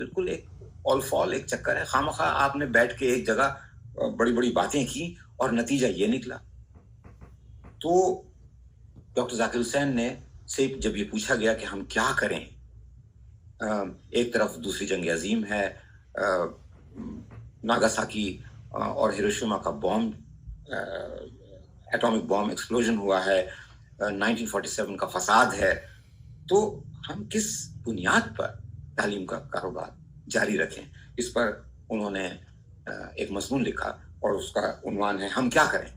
بالکل ایک آل فال ایک چکر ہے. خامخواہ آپ نے بیٹھ کے ایک جگہ بڑی بڑی باتیں کی اور نتیجہ یہ نکلا. تو ڈاکٹر ذاکر حسین نے سے جب یہ پوچھا گیا کہ ہم کیا کریں, ایک طرف دوسری جنگ عظیم ہے, ناگاساکی اور ہیروشیما کا ایٹامک بام ایکسپلوژن ہوا ہے, 1947 کا فساد ہے, تو ہم کس بنیاد پر تعلیم کا کاروبار جاری رکھیں. اس پر انہوں نے ایک مضمون لکھا اور اس کا عنوان ہے ہم کیا کریں.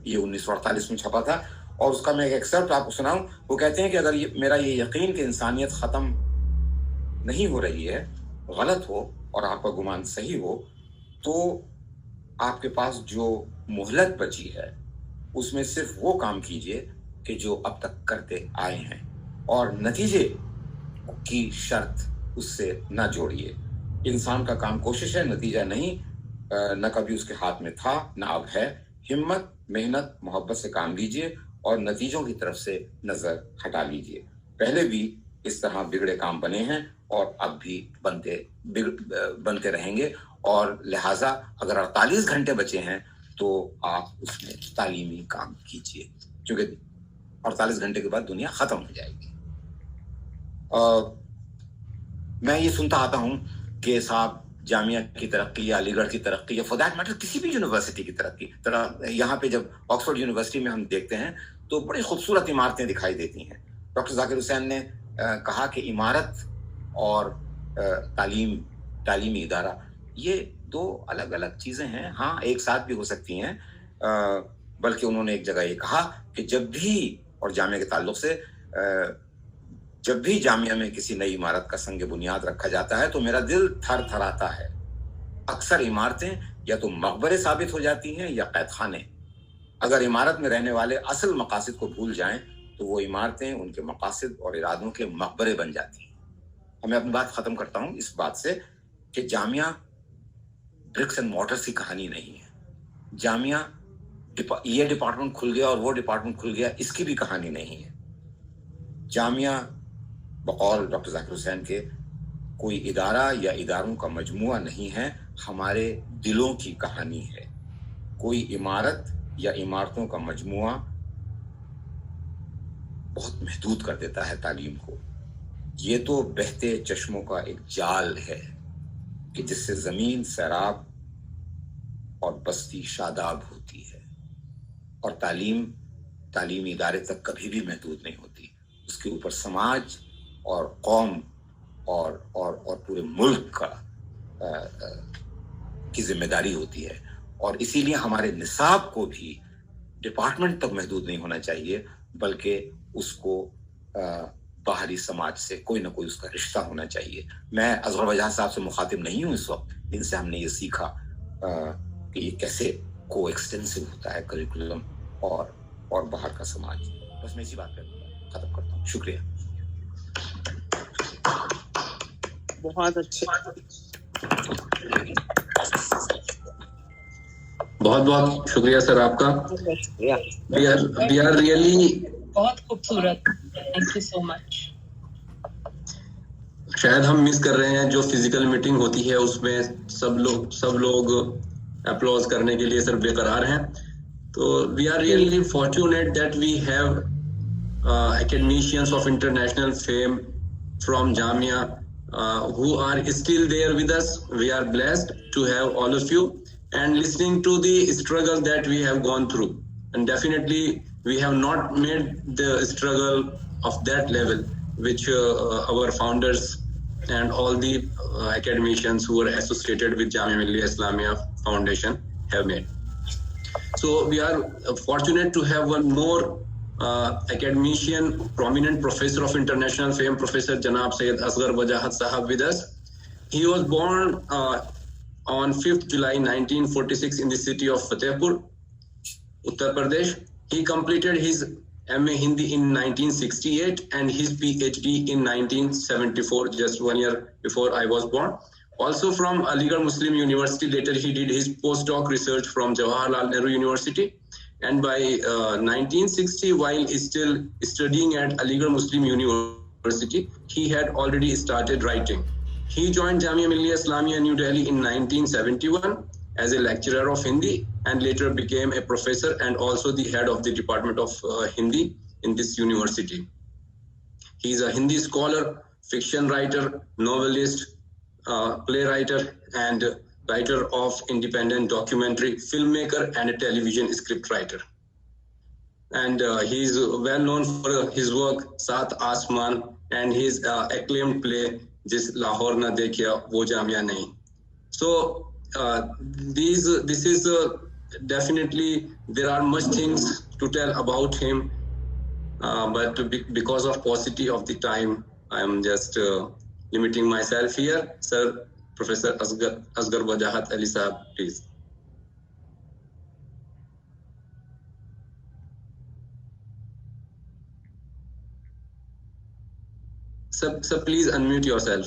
یہ 1948 میں چھپا تھا اور اس کا میں ایک ایکسرپٹ آپ کو سناؤں. وہ کہتے ہیں کہ اگر میرا یہ یقین کہ انسانیت ختم نہیں ہو رہی ہے غلط ہو اور آپ کا گمان صحیح ہو, تو آپ کے پاس جو مہلت بچی ہے اس میں صرف وہ کام کیجئے کہ جو اب تک کرتے آئے ہیں, اور نتیجے کی شرط اس سے نہ جوڑیے. انسان کا کام کوشش ہے, نتیجہ نہیں, نہ کبھی اس کے ہاتھ میں تھا نہ اب ہے. ہمت, محنت, محبت سے کام لیجئے اور نتیجوں کی طرف سے نظر ہٹا لیجئے. پہلے بھی اس طرح بگڑے کام بنے ہیں اور اب بھی بنتے رہیں گے, اور لہٰذا اگر 48 گھنٹے بچے ہیں تو آپ اس میں تعلیمی کام کیجئے, کیونکہ 48 گھنٹے کے بعد دنیا ختم ہو جائے گی. میں یہ سنتا آتا ہوں کہ صاحب جامعہ کی ترقی یا علی گڑھ کی ترقی یا فور دیٹ میٹر کسی بھی یونیورسٹی کی ترقی, یہاں پہ جب آکسفورڈ یونیورسٹی میں ہم دیکھتے ہیں تو بڑی خوبصورت عمارتیں دکھائی دیتی ہیں. ڈاکٹر ذاکر حسین نے کہا کہ عمارت اور تعلیمی ادارہ یہ دو الگ الگ چیزیں ہیں. ہاں ایک ساتھ بھی ہو سکتی ہیں, بلکہ انہوں نے ایک جگہ یہ کہا کہ جب بھی, اور جامعہ کے تعلق سے, جب بھی جامعہ میں کسی نئی عمارت کا سنگ بنیاد رکھا جاتا ہے تو میرا دل تھر تھراتا ہے. اکثر عمارتیں یا تو مقبرے ثابت ہو جاتی ہیں یا قید خانے. اگر عمارت میں رہنے والے اصل مقاصد کو بھول جائیں تو وہ عمارتیں ان کے مقاصد اور ارادوں کے مقبرے بن جاتی ہیں. میں اپنی بات ختم کرتا ہوں اس بات سے کہ جامعہ برکس اینڈ مورٹرز کی کہانی نہیں ہے. جامعہ یہ ڈپارٹمنٹ کھل گیا اور وہ ڈپارٹمنٹ کھل گیا, اس کی بھی کہانی نہیں ہے. جامعہ بقول ڈاکٹر ذاکر حسین کے کوئی ادارہ یا اداروں کا مجموعہ نہیں ہے, ہمارے دلوں کی کہانی ہے. کوئی عمارت یا عمارتوں کا مجموعہ بہت محدود کر دیتا ہے تعلیم کو. یہ تو بہتے چشموں کا ایک جال ہے کہ جس سے زمین سیراب اور بستی شاداب ہوتی ہے, اور تعلیمی ادارے تک کبھی بھی محدود نہیں ہوتی. اس کے اوپر سماج اور قوم اور پورے ملک کی ذمہ داری ہوتی ہے. اور اسی لیے ہمارے نصاب کو بھی ڈپارٹمنٹ تک محدود نہیں ہونا چاہیے, بلکہ اس کو باہری سماج سے کوئی نہ کوئی اس کا رشتہ ہونا چاہیے. میں اصغر وجاہت صاحب سے مخاطب نہیں ہوں اس وقت, جن سے ہم نے یہ سیکھا کہ یہ کیسے کو ایکسٹینسو ہوتا ہے کریکولم اور باہر کا سماج. بس میں اسی بات پہ ختم کرتا ہوں. شکریہ. بہت اچھے, بہت بہت شکریہ سر آپ کا. وی آر ریئلی بہت خوبصورت. تھینک یو سو مچ. شاید ہم مس کر رہے ہیں جو فزیکل میٹنگ ہوتی ہے اس میں سب لوگ اپلوز کرنے کے لیے سر بے قرار ہیں. تو we are really fortunate that we have academicians of international fame from Jamia who are still there with us. We are blessed to have all of you and listening to the struggle that we have gone through. And definitely we have not made the struggle of that level which our founders and all the academicians who are associated with Jamia Millia Islamia Foundation have made. So we are fortunate to have one more academician, prominent professor of international fame, Professor Janab Syed Asghar Wajahat Sahab with us. He was born on 5th July 1946 in the city of Fatehpur, Uttar Pradesh. He completed his MA Hindi in 1968 and his PhD in 1974, just 1 year before I was born. Also from Aligarh Muslim University. Later he did his postdoc research from Jawaharlal Nehru University. And by 1960, while still studying at Aligarh Muslim University, he had already started writing. He joined Jamia Millia Islamia New Delhi in 1971 as a lecturer of Hindi and later became a professor and also the head of the Department of Hindi in this university. He is a Hindi scholar, fiction writer, novelist, playwright and writer of independent documentary, filmmaker and a television script writer. And he is well known for his work Saat Asman and his acclaimed play Jis Lahore Na Dekhiya Wo Jamia Nahi. So this is definitely, there are much things to tell about him, but because of paucity of the time, I am just limiting myself here. Sir, Professor Asghar Wajahat Ali Sahab, please. Sir, please unmute yourself.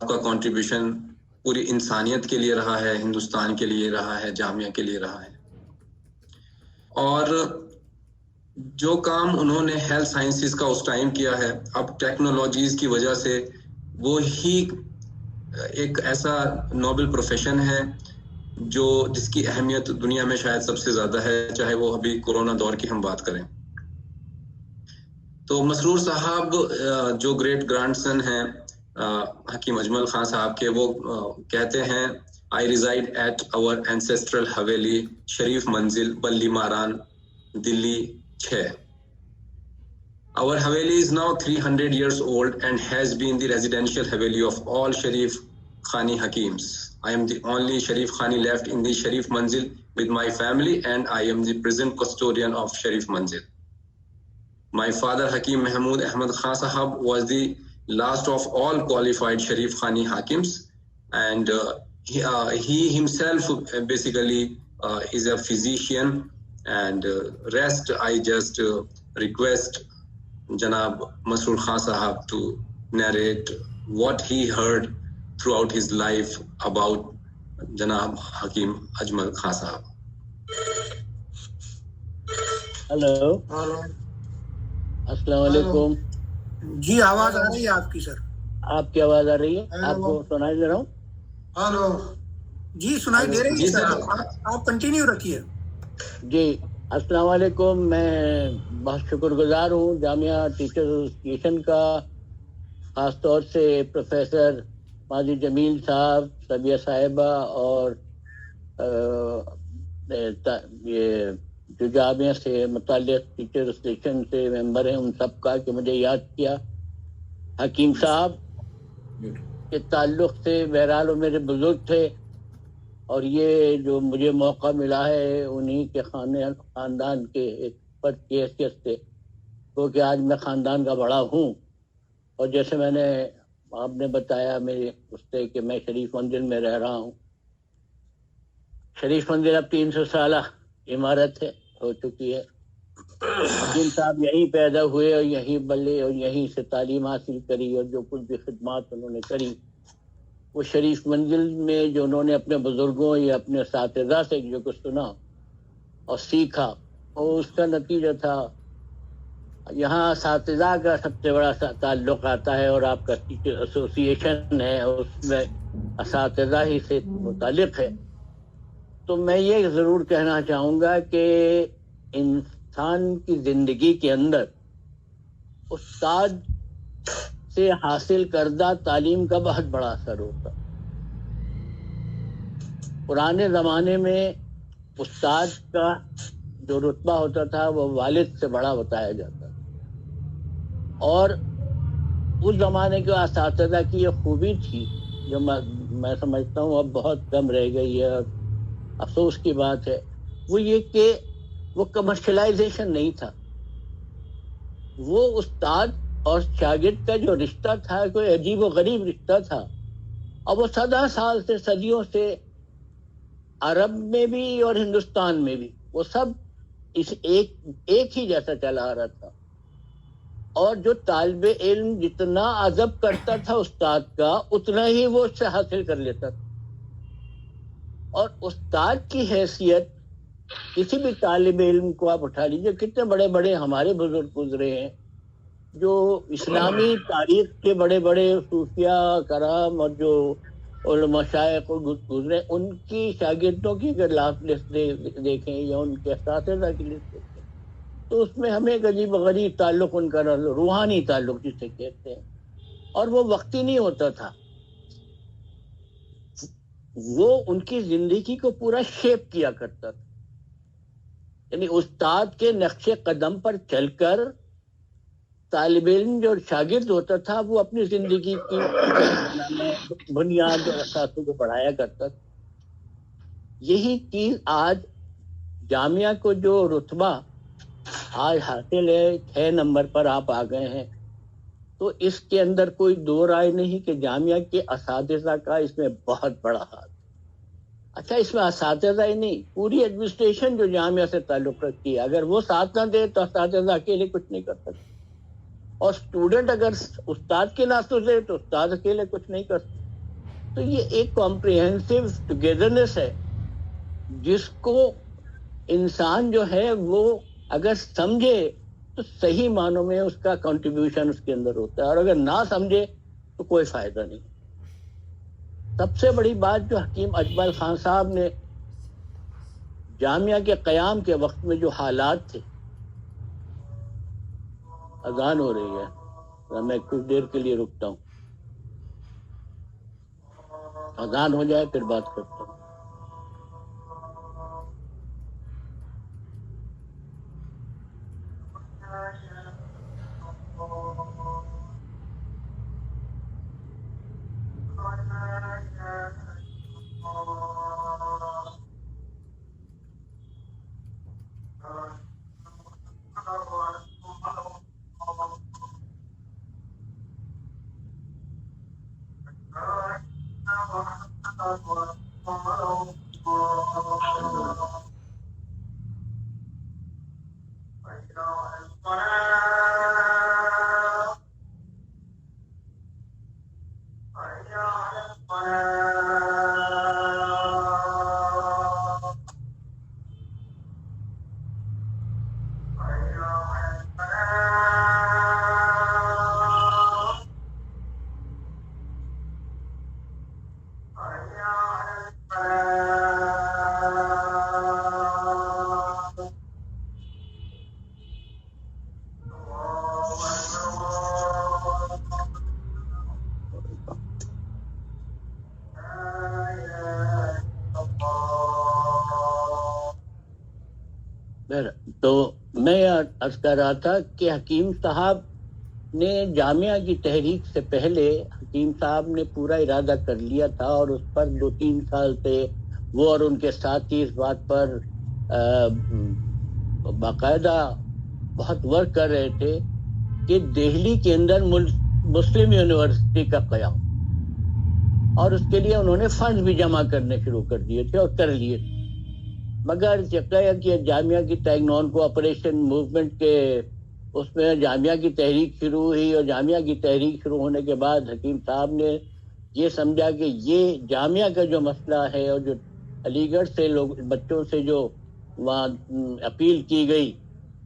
کا contribution پوری انسانیت کے لیے رہا ہے, ہندوستان کے لیے رہا ہے, جامعہ کے لیے رہا ہے. اور جو کام انہوں نے ہیلتھ سائنسز کا اس ٹائم کیا ہے, اب ٹیکنالوجیز کی وجہ سے وہ ہی ایک ایسا نوبل پروفیشن ہے جس کی اہمیت دنیا میں شاید سب سے زیادہ ہے, چاہے وہ ابھی کورونا دور کی ہم بات کریں. تو مسرور صاحب جو گریٹ گرانڈ سن ہیں حکیم اجمل خان صاحب کے, وہ کہتے ہیں I reside at our ancestral حویلی شریف منزل بلی ماران دلی 6. Our Haveli is now 300 years old and has been the residential Haveli of all Sharif Khani Hakims. I am the only Sharif Khani left in the Sharif Manzil with my family, and I am the present custodian of Sharif Manzil. My father Hakim Mahmood Ahmad Khan Sahab was the last of all qualified Sharif Khani Hakims, and he himself basically is a physician, and rest I just request Janab Masroor Khan Sahab to narrate what he heard throughout his life about Janab Hakim Ajmal Khan Sahab. Hello. السلام علیکم. جی آواز آ رہی ہے آپ کی سر. آپ کی آواز آ رہی ہے, آپ کو سنائی دے رہا ہوں. ہلو جی سنائی دے رہی ہے سر, آپ کنٹینیو رکھیے. جی السلام علیکم. میں بہت شکر گزار ہوں جامعہ ٹیچر ایسوسیشن کا, خاص طور سے پروفیسر ماضی جمیل صاحب, سبیہ صاحبہ, اور یہ جو جامعہ سے متعلق ٹیچر ایسوسیشن سے ممبر ہیں ان سب کا, کہ مجھے یاد کیا. حکیم صاحب کے تعلق سے بہرحال وہ میرے بزرگ تھے, اور یہ جو مجھے موقع ملا ہے انہی کے خاندان کے ایک فرد کی حیثیت سے, کیونکہ آج میں خاندان کا بڑا ہوں. اور جیسے میں نے آپ نے بتایا میرے اس سے کہ میں شریف منزل میں رہ رہا ہوں. شریف منزل اب 300 سالہ عمارت ہے, ہو چکی ہے. حکیم صاحب یہیں پیدا ہوئے اور یہیں بلے اور یہیں سے تعلیم حاصل کری, اور جو کچھ بھی خدمات انہوں نے کری وہ شریف منزل میں جو انہوں نے اپنے بزرگوں یا اپنے اساتذہ سے جو کچھ سنا اور سیکھا, اور اس کا نتیجہ تھا. یہاں اساتذہ کا سب سے بڑا تعلق آتا ہے, اور آپ کا ٹیچر ایسوسیشن ہے اس میں اساتذہ ہی سے متعلق ہے. تو میں یہ ضرور کہنا چاہوں گا کہ انسان کی زندگی کے اندر استاد سے حاصل کردہ تعلیم کا بہت بڑا اثر ہوتا. پرانے زمانے میں استاد کا جو رتبہ ہوتا تھا وہ والد سے بڑا بتایا جاتا تھا, اور اس زمانے کے اساتذہ کی یہ خوبی تھی جو میں سمجھتا ہوں اب بہت کم رہ گئی ہے, اور افسوس کی بات ہے, وہ یہ کہ وہ کمرشلائزیشن نہیں تھا. وہ استاد اور شاگرد کا جو رشتہ تھا کوئی عجیب و غریب رشتہ تھا, اور وہ سال سے صدیوں سے عرب میں بھی اور ہندوستان میں بھی وہ سب اس ایک ہی جیسا چلا آ رہا تھا. اور جو طالب علم جتنا ادب کرتا تھا استاد کا اتنا ہی وہ اس سے حاصل کر لیتا تھا. اور استاد کی حیثیت کسی بھی طالب علم کو آپ اٹھا لیجیے, کتنے بڑے بڑے ہمارے بزرگ گزرے ہیں جو اسلامی تاریخ کے بڑے بڑے صوفیہ کرام اور جو علماء مشائخ گزرے, ان کی شاگردوں کی اگر لسٹ دیکھیں یا ان کے اساتذہ کی لسٹ دیکھیں تو اس میں ہمیں ایک عجیب غریب تعلق ان کا روحانی تعلق جسے کہتے ہیں, اور وہ وقتی نہیں ہوتا تھا, وہ ان کی زندگی کو پورا شیپ کیا کرتا تھا. یعنی استاد کے نقش قدم پر چل کر طالب علم جو شاگرد ہوتا تھا وہ اپنی زندگی کی بنیاد اور اساسوں کو پڑھایا کرتا تھا. یہی چیز آج جامعہ کو جو رتبہ آج حاصل ہے 6 نمبر پر آپ آ گئے ہیں, تو اس کے اندر کوئی دو رائے نہیں کہ جامعہ کے اساتذہ کا اس میں بہت بڑا ہاتھ. اچھا اس میں اساتذہ ہی نہیں, پوری ایڈمنسٹریشن جو جامعہ سے تعلق رکھتی ہے, اگر وہ ساتھ نہ دے تو اساتذہ اکیلے کچھ نہیں کر سکتے, اور اسٹوڈنٹ اگر استاد کے نہ سنے تو استاد اکیلے کچھ نہیں کر سکتے. تو یہ ایک کمپریہنسو ٹوگیدرنس ہے جس کو انسان جو ہے وہ اگر سمجھے تو صحیح معنوں میں اس کا کنٹریبیوشن اس کے اندر ہوتا ہے، اور اگر نہ سمجھے تو کوئی فائدہ نہیں۔ سب سے بڑی بات جو حکیم اجمل خان صاحب نے جامعہ کے قیام کے وقت میں جو حالات تھے، اذان ہو رہی ہے، میں کچھ دیر کے لیے رکتا ہوں، اذان ہو جائے پھر بات کرتا ہوں۔ تو میں عرض کر رہا تھا کہ حکیم صاحب نے جامعہ کی تحریک سے پہلے حکیم صاحب نے پورا ارادہ کر لیا تھا، اور اس پر 2-3 سال سے وہ اور ان کے ساتھی اس بات پر باقاعدہ بہت ورک کر رہے تھے کہ دہلی کے اندر مسلم یونیورسٹی کا قیام، اور اس کے لیے انہوں نے فنڈ بھی جمع کرنے شروع کر دیے تھے اور کر لیے تھے، مگر کہ جامعہ کی نان کوآپریشن موومنٹ کے اس میں جامعہ کی تحریک شروع ہوئی، اور جامعہ کی تحریک شروع ہونے کے بعد حکیم صاحب نے یہ سمجھا کہ یہ جامعہ کا جو مسئلہ ہے، اور جو علی گڑھ سے لوگ بچوں سے جو وہاں اپیل کی گئی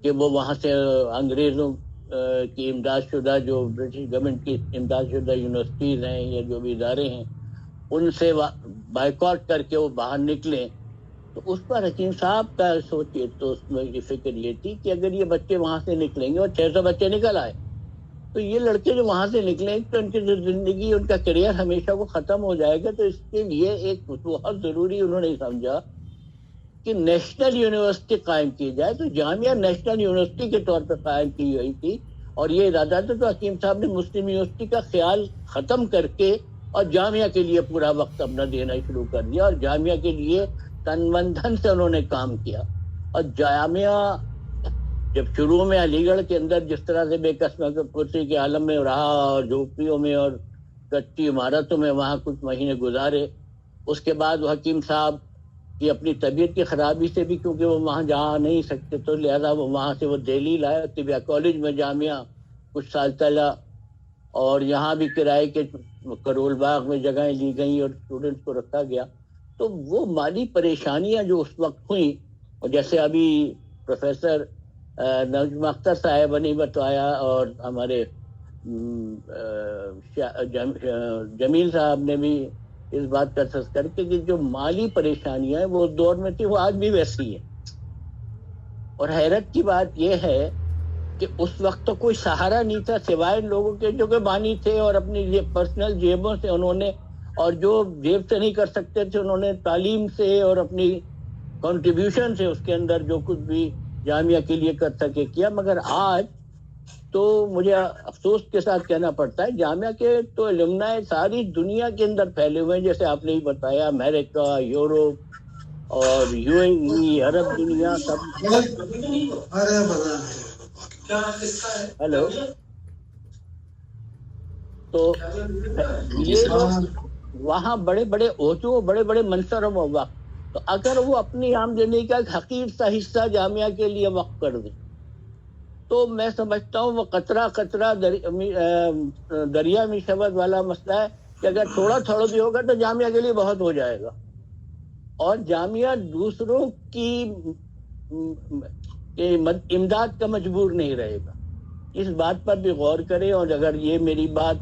کہ وہ وہاں سے انگریزوں کی امداد شدہ جو برٹش گورنمنٹ کی امداد شدہ یونیورسٹیز ہیں یا جو بھی ادارے ہیں ان سے بائیکاٹ کر کے وہ باہر نکلیں، تو اس پر حکیم صاحب کا سوچیے تو اس میں یہ فکر یہ تھی کہ اگر یہ بچے وہاں سے نکلیں گے، اور 600 بچے نکل آئے، تو یہ لڑکے جو وہاں سے نکلیں تو ان کی جو زندگی، ان کا کیریئر ہمیشہ وہ ختم ہو جائے گا۔ تو اس کے لیے ایک بہت ضروری انہوں نے سمجھا کہ نیشنل یونیورسٹی قائم کی جائے، تو جامعہ نیشنل یونیورسٹی کے طور پہ قائم کی ہوئی تھی، اور یہ ارادہ تھا۔ تو حکیم صاحب نے مسلم یونیورسٹی کا خیال ختم کر کے اور جامعہ کے لیے پورا وقت اپنا دینا شروع کر دیا، اور جامعہ کے لیے تن من دھن سے انہوں نے کام کیا۔ اور جامعہ جب شروع میں علی گڑھ کے اندر جس طرح سے بے قسمت کرسی کے عالم میں رہا، اور جھوپڑیوں میں اور کچی عمارتوں میں وہاں کچھ مہینے گزارے، اس کے بعد وہ حکیم صاحب کی اپنی طبیعت کی خرابی سے بھی، کیونکہ وہ وہاں جا نہیں سکتے، تو لہذا وہ وہاں سے وہ دہلی لائے، طبیہ کالج میں جامعہ کچھ سال چلا، اور یہاں بھی کرائے کے کرول باغ میں جگہیں لی گئیں اور اسٹوڈنٹس کو رکھا گیا۔ تو وہ مالی پریشانیاں جو اس وقت ہوئیں، اور جیسے ابھی پروفیسر نجم اختر صاحب نے بتایا، اور ہمارے جمیل صاحب نے بھی اس بات کا تذکر کیا کہ جو مالی پریشانیاں ہیں وہ اس دور میں تھی، وہ آج بھی ویسی ہیں۔ اور حیرت کی بات یہ ہے کہ اس وقت تو کوئی سہارا نہیں تھا سوائے لوگوں کے جو کہ بانی تھے، اور اپنی پرسنل جیبوں سے انہوں نے، اور جو جیب سے نہیں کر سکتے تھے انہوں نے تعلیم سے اور اپنی کنٹریبیوشن سے اس کے اندر جو کچھ بھی جامعہ کے لیے کر سکے کیا۔ مگر آج تو مجھے افسوس کے ساتھ کہنا پڑتا ہے جامعہ کے تو الومنائے ساری دنیا کے اندر پھیلے ہوئے ہیں، جیسے آپ نے ہی بتایا، امریکہ، یورپ اور UAE، عرب دنیا سب۔ ہیلو، تو یہ لوگ وہاں بڑے بڑے عہدوں، بڑے بڑے منصب و وقت، تو اگر وہ اپنی آمدنی کا ایک حقیر سا حصہ جامعہ کے لیے وقف کر دیں تو میں سمجھتا ہوں وہ قطرہ قطرہ دریا میں شبد والا مسئلہ ہے کہ اگر تھوڑا تھوڑا بھی ہوگا تو جامعہ کے لیے بہت ہو جائے گا، اور جامعہ دوسروں کی امداد کا مجبور نہیں رہے گا. اس بات پر بھی غور کریں، اور اگر یہ میری بات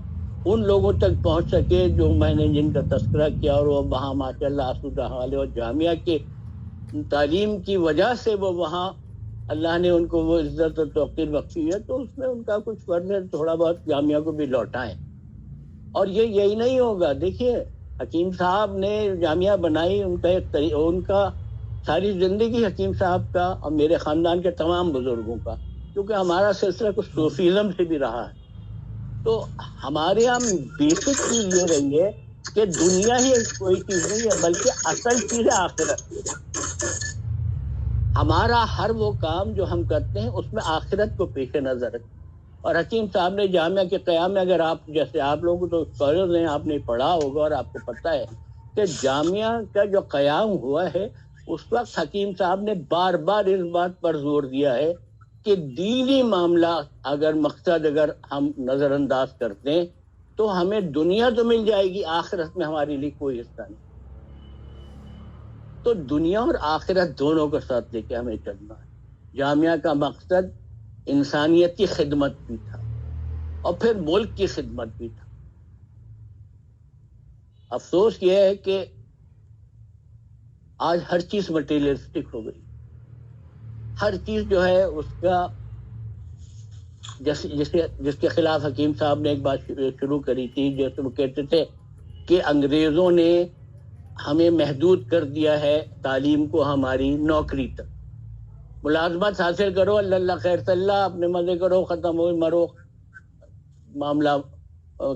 ان لوگوں تک پہنچ سکے جو میں نے جن کا تذکرہ کیا اور وہ وہاں ماشاء اللہ آسودہ حال ہے، اور جامعہ کے تعلیم کی وجہ سے وہ وہاں اللہ نے ان کو وہ عزت اور توقیر بخشی ہے، تو اس میں ان کا کچھ فرض ہے، تھوڑا بہت جامعہ کو بھی لوٹائیں. اور یہی نہیں ہوگا. دیکھیے حکیم صاحب نے جامعہ بنائی، ان کا ساری زندگی حکیم صاحب کا اور میرے خاندان کے تمام بزرگوں کا، کیونکہ ہمارا سلسلہ کچھ صوفیزم سے بھی رہا ہے. تو ہمارے یہاں بیسک چیز یہ رہی ہے کہ دنیا ہی کوئی چیز نہیں ہے، بلکہ اصل چیز ہے آخرت. ہمارا ہر وہ کام جو ہم کرتے ہیں اس میں آخرت کو پیش نظر رکھیں. اور حکیم صاحب نے جامعہ کے قیام میں، اگر آپ جیسے آپ لوگوں تو اسکالرز ہیں، آپ نے پڑھا ہوگا اور آپ کو پتہ ہے کہ جامعہ کا جو قیام ہوا ہے اس وقت حکیم صاحب نے بار بار اس بات پر زور دیا ہے کہ دینی معاملہ اگر ہم نظر انداز کرتے ہیں تو ہمیں دنیا تو مل جائے گی، آخرت میں ہمارے لیے کوئی حصہ نہیں. تو دنیا اور آخرت دونوں کو ساتھ لے کے ہمیں چلنا ہے. جامعہ کا مقصد انسانیت کی خدمت بھی تھا اور پھر ملک کی خدمت بھی تھا. افسوس یہ ہے کہ آج ہر چیز مٹیریلسٹک ہو گئی. ہر چیز جو ہے اس کا جس کے خلاف حکیم صاحب نے ایک بات شروع کری تھی، جیسے وہ کہتے تھے کہ انگریزوں نے ہمیں محدود کر دیا ہے تعلیم کو ہماری نوکری تک. ملازمت حاصل کرو، اللہ خیر صلی، اپنے مزے کرو، ختم ہو مرو، معاملہ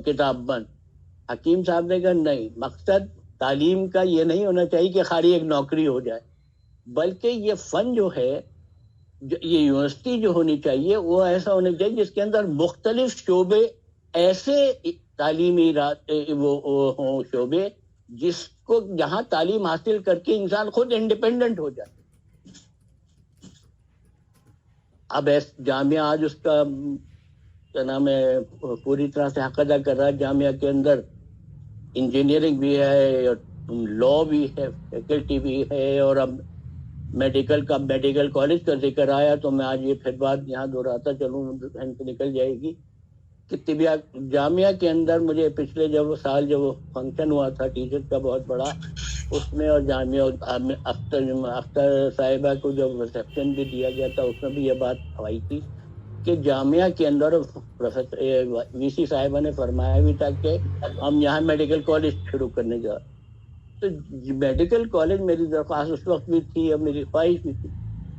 کتاب بند. حکیم صاحب نے کہا نہیں، مقصد تعلیم کا یہ نہیں ہونا چاہیے کہ خالی ایک نوکری ہو جائے، بلکہ یہ فن جو ہے، یہ یونیورسٹی جو ہونی چاہیے وہ ایسا ہونا چاہیے جس کے اندر مختلف شعبے، ایسے تعلیمی وہ ہوں شعبے جس کو جہاں تعلیم حاصل کر کے انسان خود انڈیپینڈنٹ ہو جائے. اب جامعہ آج اس کا کیا نام ہے پوری طرح سے حق ادا کر رہا ہے. جامعہ کے اندر انجینئرنگ بھی ہے، لا بھی ہے، فیکلٹی بھی ہے، اور اب میڈیکل کالج کا ذکر آیا تو میں آج یہ پھر بات یہاں دہراتا چلوں، نکل جائے گی کہ طبیہ جامعہ کے اندر مجھے پچھلے جب وہ فنکشن ہوا تھا ٹیچر کا بہت بڑا، اس میں اور جامعہ اختر صاحبہ کو جب ریسیپشن بھی دیا گیا تھا اس میں بھی یہ بات آئی تھی کہ جامعہ کے اندر پروفیسر وی سی صاحبہ نے فرمایا بھی تھا کہ ہم یہاں میڈیکل کالج شروع کرنے جا رہے. تو میڈیکل کالج میری درخواست اس وقت بھی تھی اور میری خواہش بھی تھی،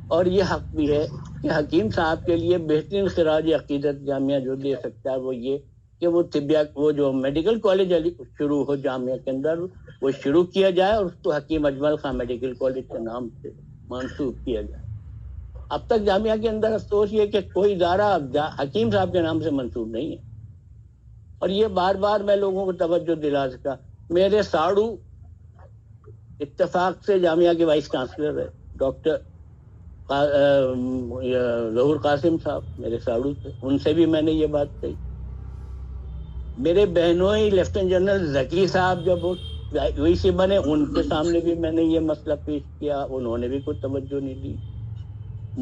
اور یہ حق بھی ہے کہ حکیم صاحب کے لیے بہترین خراج عقیدت جامعہ جو دے سکتا ہے وہ یہ کہ وہ جو میڈیکل کالج شروع ہو جامعہ کے اندر وہ شروع کیا جائے اور اس کو حکیم اجمل خان میڈیکل کالج کے نام سے منسوب کیا جائے. اب تک جامعہ کے اندر افسوس یہ کہ کوئی ادارہ حکیم صاحب کے نام سے منسوب نہیں ہے، اور یہ بار بار میں لوگوں کو توجہ دلا سکا. میرے ساڑو اتفاق سے جامعہ کے وائس چانسلر ہے ڈاکٹر ظہور قاسم صاحب، میرے ساڑو تھے، ان سے بھی میں نے یہ بات کہی. میرے بہنوئی لیفٹیننٹ جنرل ذکی صاحب جب وہی سے بنے ان کے سامنے بھی میں نے یہ مسئلہ پیش کیا، انہوں نے بھی کوئی توجہ نہیں دی.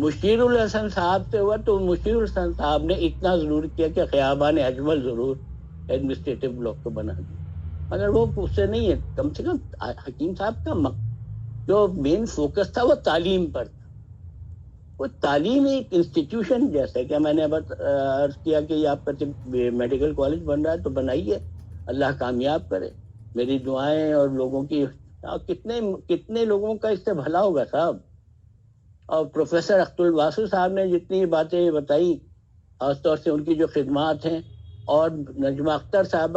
مشیر الحسن صاحب سے ہوا تو مشیر الحسن صاحب نے اتنا ضرور کیا کہ خیابان اجمل ضرور ایڈمنسٹریٹو بلاک کو بنا دیا، مگر وہ اس سے نہیں ہے. کم سے کم حکیم صاحب کا جو مین فوکس تھا وہ تعلیم پر تھا. وہ تعلیم ایک انسٹیٹیوشن جیسے کہ میں نے عرض کیا کہ یہ آپ کا میڈیکل کالج بن رہا ہے تو بنائیے، اللہ کامیاب کرے. میری دعائیں اور لوگوں کی کتنے لوگوں کا اس سے بھلا ہوگا صاحب. اور پروفیسر اختر الواسو صاحب نے جتنی باتیں بتائی، خاص طور سے ان کی جو خدمات ہیں، اور نجمہ اختر صاحب،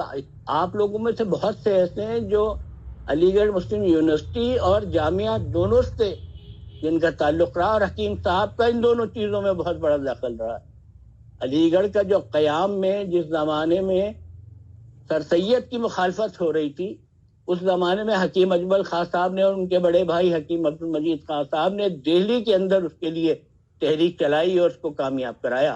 آپ لوگوں میں سے بہت سے ایسے ہیں جو علی گڑھ مسلم یونیورسٹی اور جامعہ دونوں سے جن کا تعلق رہا، اور حکیم صاحب کا ان دونوں چیزوں میں بہت بڑا دخل رہا. علی گڑھ کا جو قیام میں جس زمانے میں سر سید کی مخالفت ہو رہی تھی، اس زمانے میں حکیم اجمل خان صاحب نے اور ان کے بڑے بھائی حکیم عبد المجید خان صاحب نے دہلی کے اندر اس کے لیے تحریک چلائی اور اس کو کامیاب کرایا.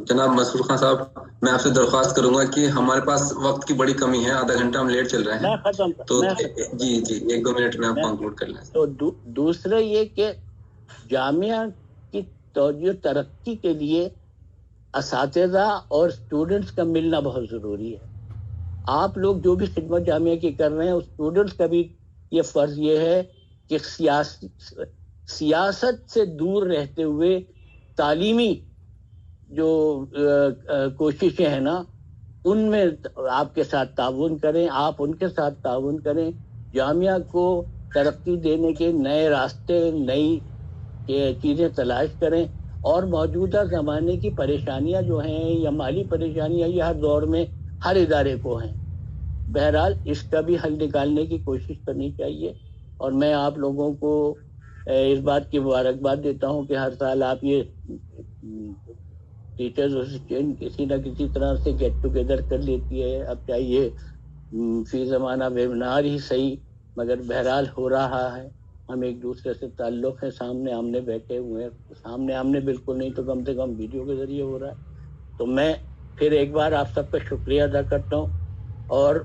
جناب مسرور خان صاحب، میں آپ سے درخواست کروں گا کہ ہمارے پاس وقت کی بڑی کمی ہے، آدھا گھنٹہ ہم لیٹ چل رہے ہیں، تو جی 1-2 منٹ میں آپ کنکلوڈ کر لیں. تو دوسرا یہ کہ جامعہ کی توجہ ترقی کے لیے اساتذہ اور اسٹوڈنٹس کا ملنا بہت ضروری ہے. آپ لوگ جو بھی خدمت جامعہ کی کر رہے ہیں، اسٹوڈنٹس کا بھی یہ فرض یہ ہے کہ سیاست سے دور رہتے ہوئے تعلیمی جو کوششیں ہیں نا، ان میں آپ کے ساتھ تعاون کریں، آپ ان کے ساتھ تعاون کریں، جامعہ کو ترقی دینے کے نئے راستے، نئی چیزیں تلاش کریں، اور موجودہ زمانے کی پریشانیاں جو ہیں یا مالی پریشانیاں یہ ہر دور میں ہر ادارے کو ہیں. بہرحال اس کا بھی حل نکالنے کی کوشش کرنی چاہیے. اور میں آپ لوگوں کو اس بات کی مبارکباد دیتا ہوں کہ ہر سال آپ یہ ٹیچرز ایسوسیشن کسی نہ کسی طرح سے گیٹ ٹوگیدر کر لیتی ہے. اب چاہیے فی زمانہ ویبنار ہی صحیح، مگر بہرحال ہو رہا ہے. ہم ایک دوسرے سے تعلق ہے، سامنے آمنے بیٹھے ہوئے ہیں، سامنے آمنے بالکل نہیں تو کم سے کم ویڈیو کے ذریعے ہو رہا ہے. تو میں پھر ایک بار آپ سب کا شکریہ ادا کرتا ہوں، اور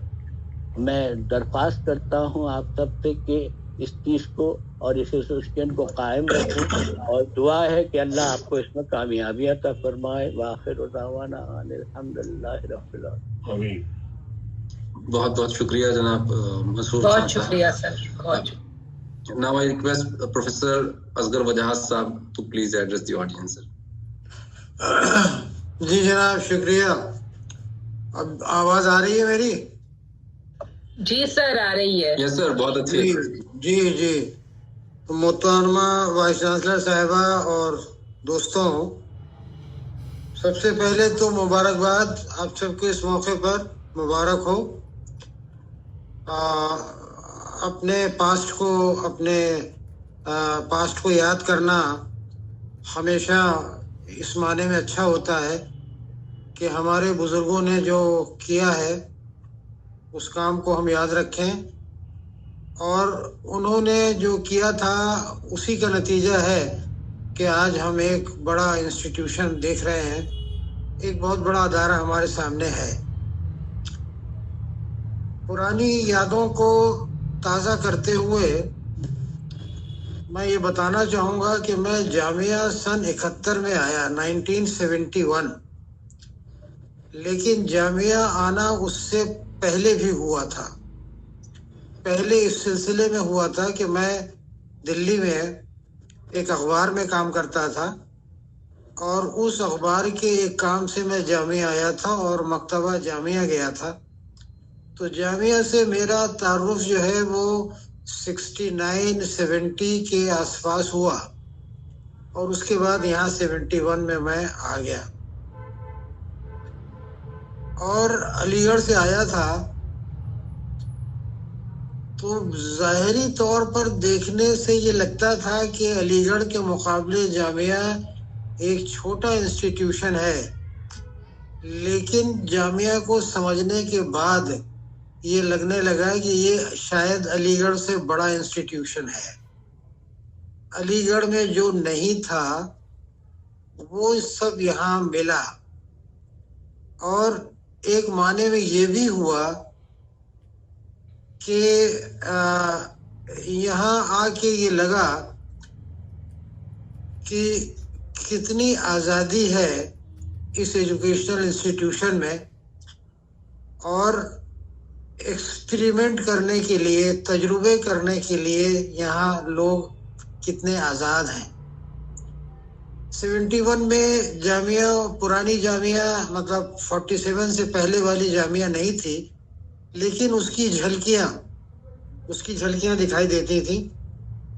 میں درخواست کرتا ہوں آپ سب سے کہ اس چیز کو اور اس ایسوسیشن کو قائم رکھیں، اور دعا ہے کہ اللہ آپ کو اس میں کامیابی عطا فرمائے. وآخر دعوانا الحمدللہ رب العالمین. بہت بہت شکریہ جناب مسرور بہت خان صاحب. شکریہ سر، بہت شکریہ. Now I request Professor Asghar Wajahat Sahab to please address the audience, sir. جی جناب شکریہ. اب آواز آ رہی ہے میری؟ جی سر آ رہی ہے. Yes sir, بہت اچھی. جی تو محترمہ وائس چانسلر صاحبہ اور دوستوں، سب سے پہلے تو مبارکباد آپ سب کو اس موقع پر مبارک ہو. اپنے پاسٹ کو یاد کرنا ہمیشہ اس معنی میں اچھا ہوتا ہے کہ ہمارے بزرگوں نے جو کیا ہے اس کام کو ہم یاد رکھیں، اور انہوں نے جو کیا تھا اسی کا نتیجہ ہے کہ آج ہم ایک بڑا انسٹیٹیوشن دیکھ رہے ہیں، ایک بہت بڑا ادارہ ہمارے سامنے ہے. پرانی یادوں کو تازہ کرتے ہوئے میں یہ بتانا چاہوں گا کہ میں جامعہ سن 71 میں آیا، 1971، لیکن جامعہ آنا اس سے پہلے بھی ہوا تھا. پہلے اس سلسلے میں ہوا تھا کہ میں دلی میں ایک اخبار میں کام کرتا تھا، اور اس اخبار کے ایک کام سے میں جامعہ آیا تھا اور مکتبہ جامعہ گیا تھا. تو جامعہ سے میرا تعارف جو ہے وہ 69-70 کے آس پاس ہوا، اور اس کے بعد یہاں 71 میں آ گیا. اور علی گڑھ سے آیا تھا، تو ظاہری طور پر دیکھنے سے یہ لگتا تھا کہ علی گڑھ کے مقابلے جامعہ ایک چھوٹا انسٹیٹیوشن ہے، لیکن جامعہ کو سمجھنے کے بعد یہ لگنے لگا کہ یہ شاید علی گڑھ سے بڑا انسٹیٹیوشن ہے. علی گڑھ میں جو نہیں تھا وہ سب یہاں ملا، اور ایک معنی میں یہ بھی ہوا کہ یہاں آ کے یہ لگا کہ کتنی آزادی ہے اس ایجوکیشنل انسٹیٹیوشن میں، اور ایکسپیریمنٹ کرنے کے لیے، تجربے کرنے کے لیے یہاں لوگ کتنے آزاد ہیں. 71 میں جامعہ، پرانی جامعہ مطلب 47 سے پہلے والی جامعہ نہیں تھی، لیکن اس کی جھلکیاں دکھائی دیتی تھیں.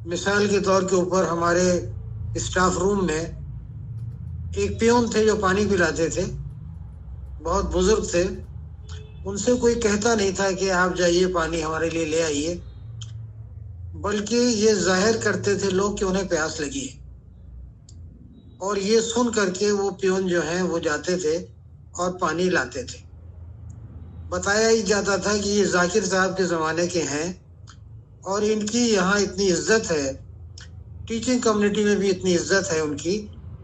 مثال کے طور کے اوپر ہمارے اسٹاف روم میں ایک پیون تھے جو پانی پلاتے تھے، بہت بزرگ تھے. ان سے کوئی کہتا نہیں تھا کہ آپ جائیے پانی ہمارے لیے لے آئیے، بلکہ یہ ظاہر کرتے تھے لوگ کہ انہیں پیاس لگی ہے، اور یہ سن کر کے وہ پیون جو ہیں وہ جاتے تھے اور پانی لاتے تھے. بتایا ہی جاتا تھا کہ یہ ذاکر صاحب کے زمانے کے ہیں، اور ان کی یہاں اتنی عزت ہے، ٹیچنگ کمیونٹی میں بھی اتنی عزت ہے ان کی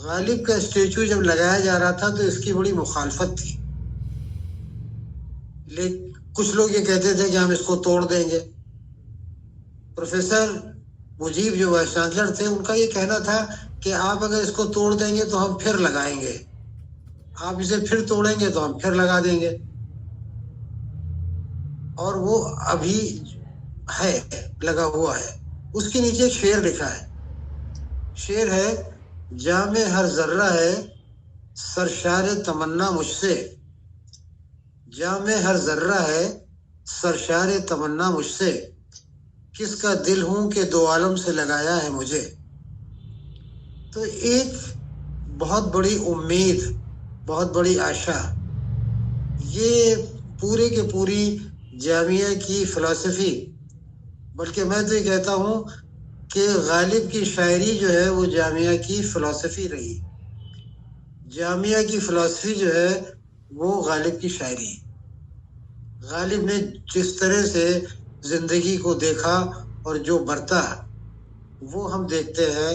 غالب کا اسٹیچو جب لگایا جا رہا تھا تو اس کی بڑی مخالفت تھی، لیکن کچھ لوگ یہ کہتے تھے کہ ہم اس کو توڑ دیں گے. پروفیسر مجیب جو وائس چانسلر تھے، ان کا یہ کہنا تھا کہ آپ اگر اس کو توڑ دیں گے تو ہم پھر لگائیں گے، آپ اسے پھر توڑیں گے تو ہم پھر لگا دیں گے. اور وہ ابھی ہے، لگا ہوا ہے. اس کے نیچے ایک شعر لکھا ہے، شعر ہے: جام ہر ذرہ ہے سرشار تمنا مجھ سے، جام ہر ذرہ ہے سرشار تمنا مجھ سے، کس کا دل ہوں کہ دو عالم سے لگایا ہے مجھے. تو ایک بہت بڑی امید، بہت بڑی آشا، یہ پورے کے پوری جامعہ کی فلسفی، بلکہ میں تو یہ کہتا ہوں کہ غالب کی شاعری جو ہے وہ جامعہ کی فلسفی رہی. جامعہ کی فلسفی جو ہے وہ غالب کی شاعری. غالب نے جس طرح سے زندگی کو دیکھا اور جو برتا، وہ ہم دیکھتے ہیں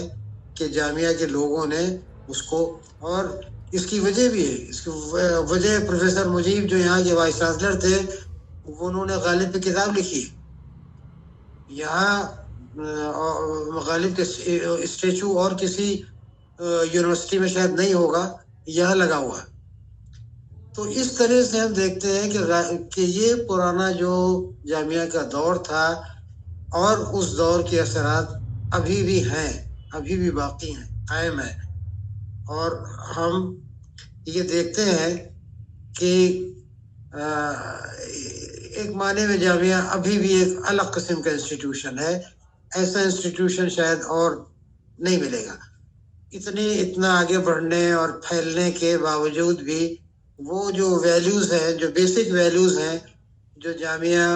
کہ جامعہ کے لوگوں نے اس کو، اور اس کی وجہ بھی ہے. اس کی وجہ پروفیسر مجیب جو یہاں کے وائس چانسلر تھے، انہوں نے غالب پہ کتاب لکھی. یہاں غالب کے اسٹیچو اور کسی یونیورسٹی میں شاید نہیں ہوگا، یہاں لگا ہوا. تو اس طرح سے ہم دیکھتے ہیں کہ یہ پرانا جو جامعہ کا دور تھا اور اس دور کے اثرات ابھی بھی ہیں، ابھی بھی باقی ہیں، قائم ہیں. اور ہم یہ دیکھتے ہیں کہ ایک معنی میں جامعہ ابھی بھی ایک الگ قسم کا انسٹیٹیوشن ہے. ایسا انسٹیٹیوشن شاید اور نہیں ملے گا. اتنا آگے بڑھنے اور پھیلنے کے باوجود بھی وہ جو ویلیوز ہیں، جو بیسک ویلیوز ہیں جو جامعہ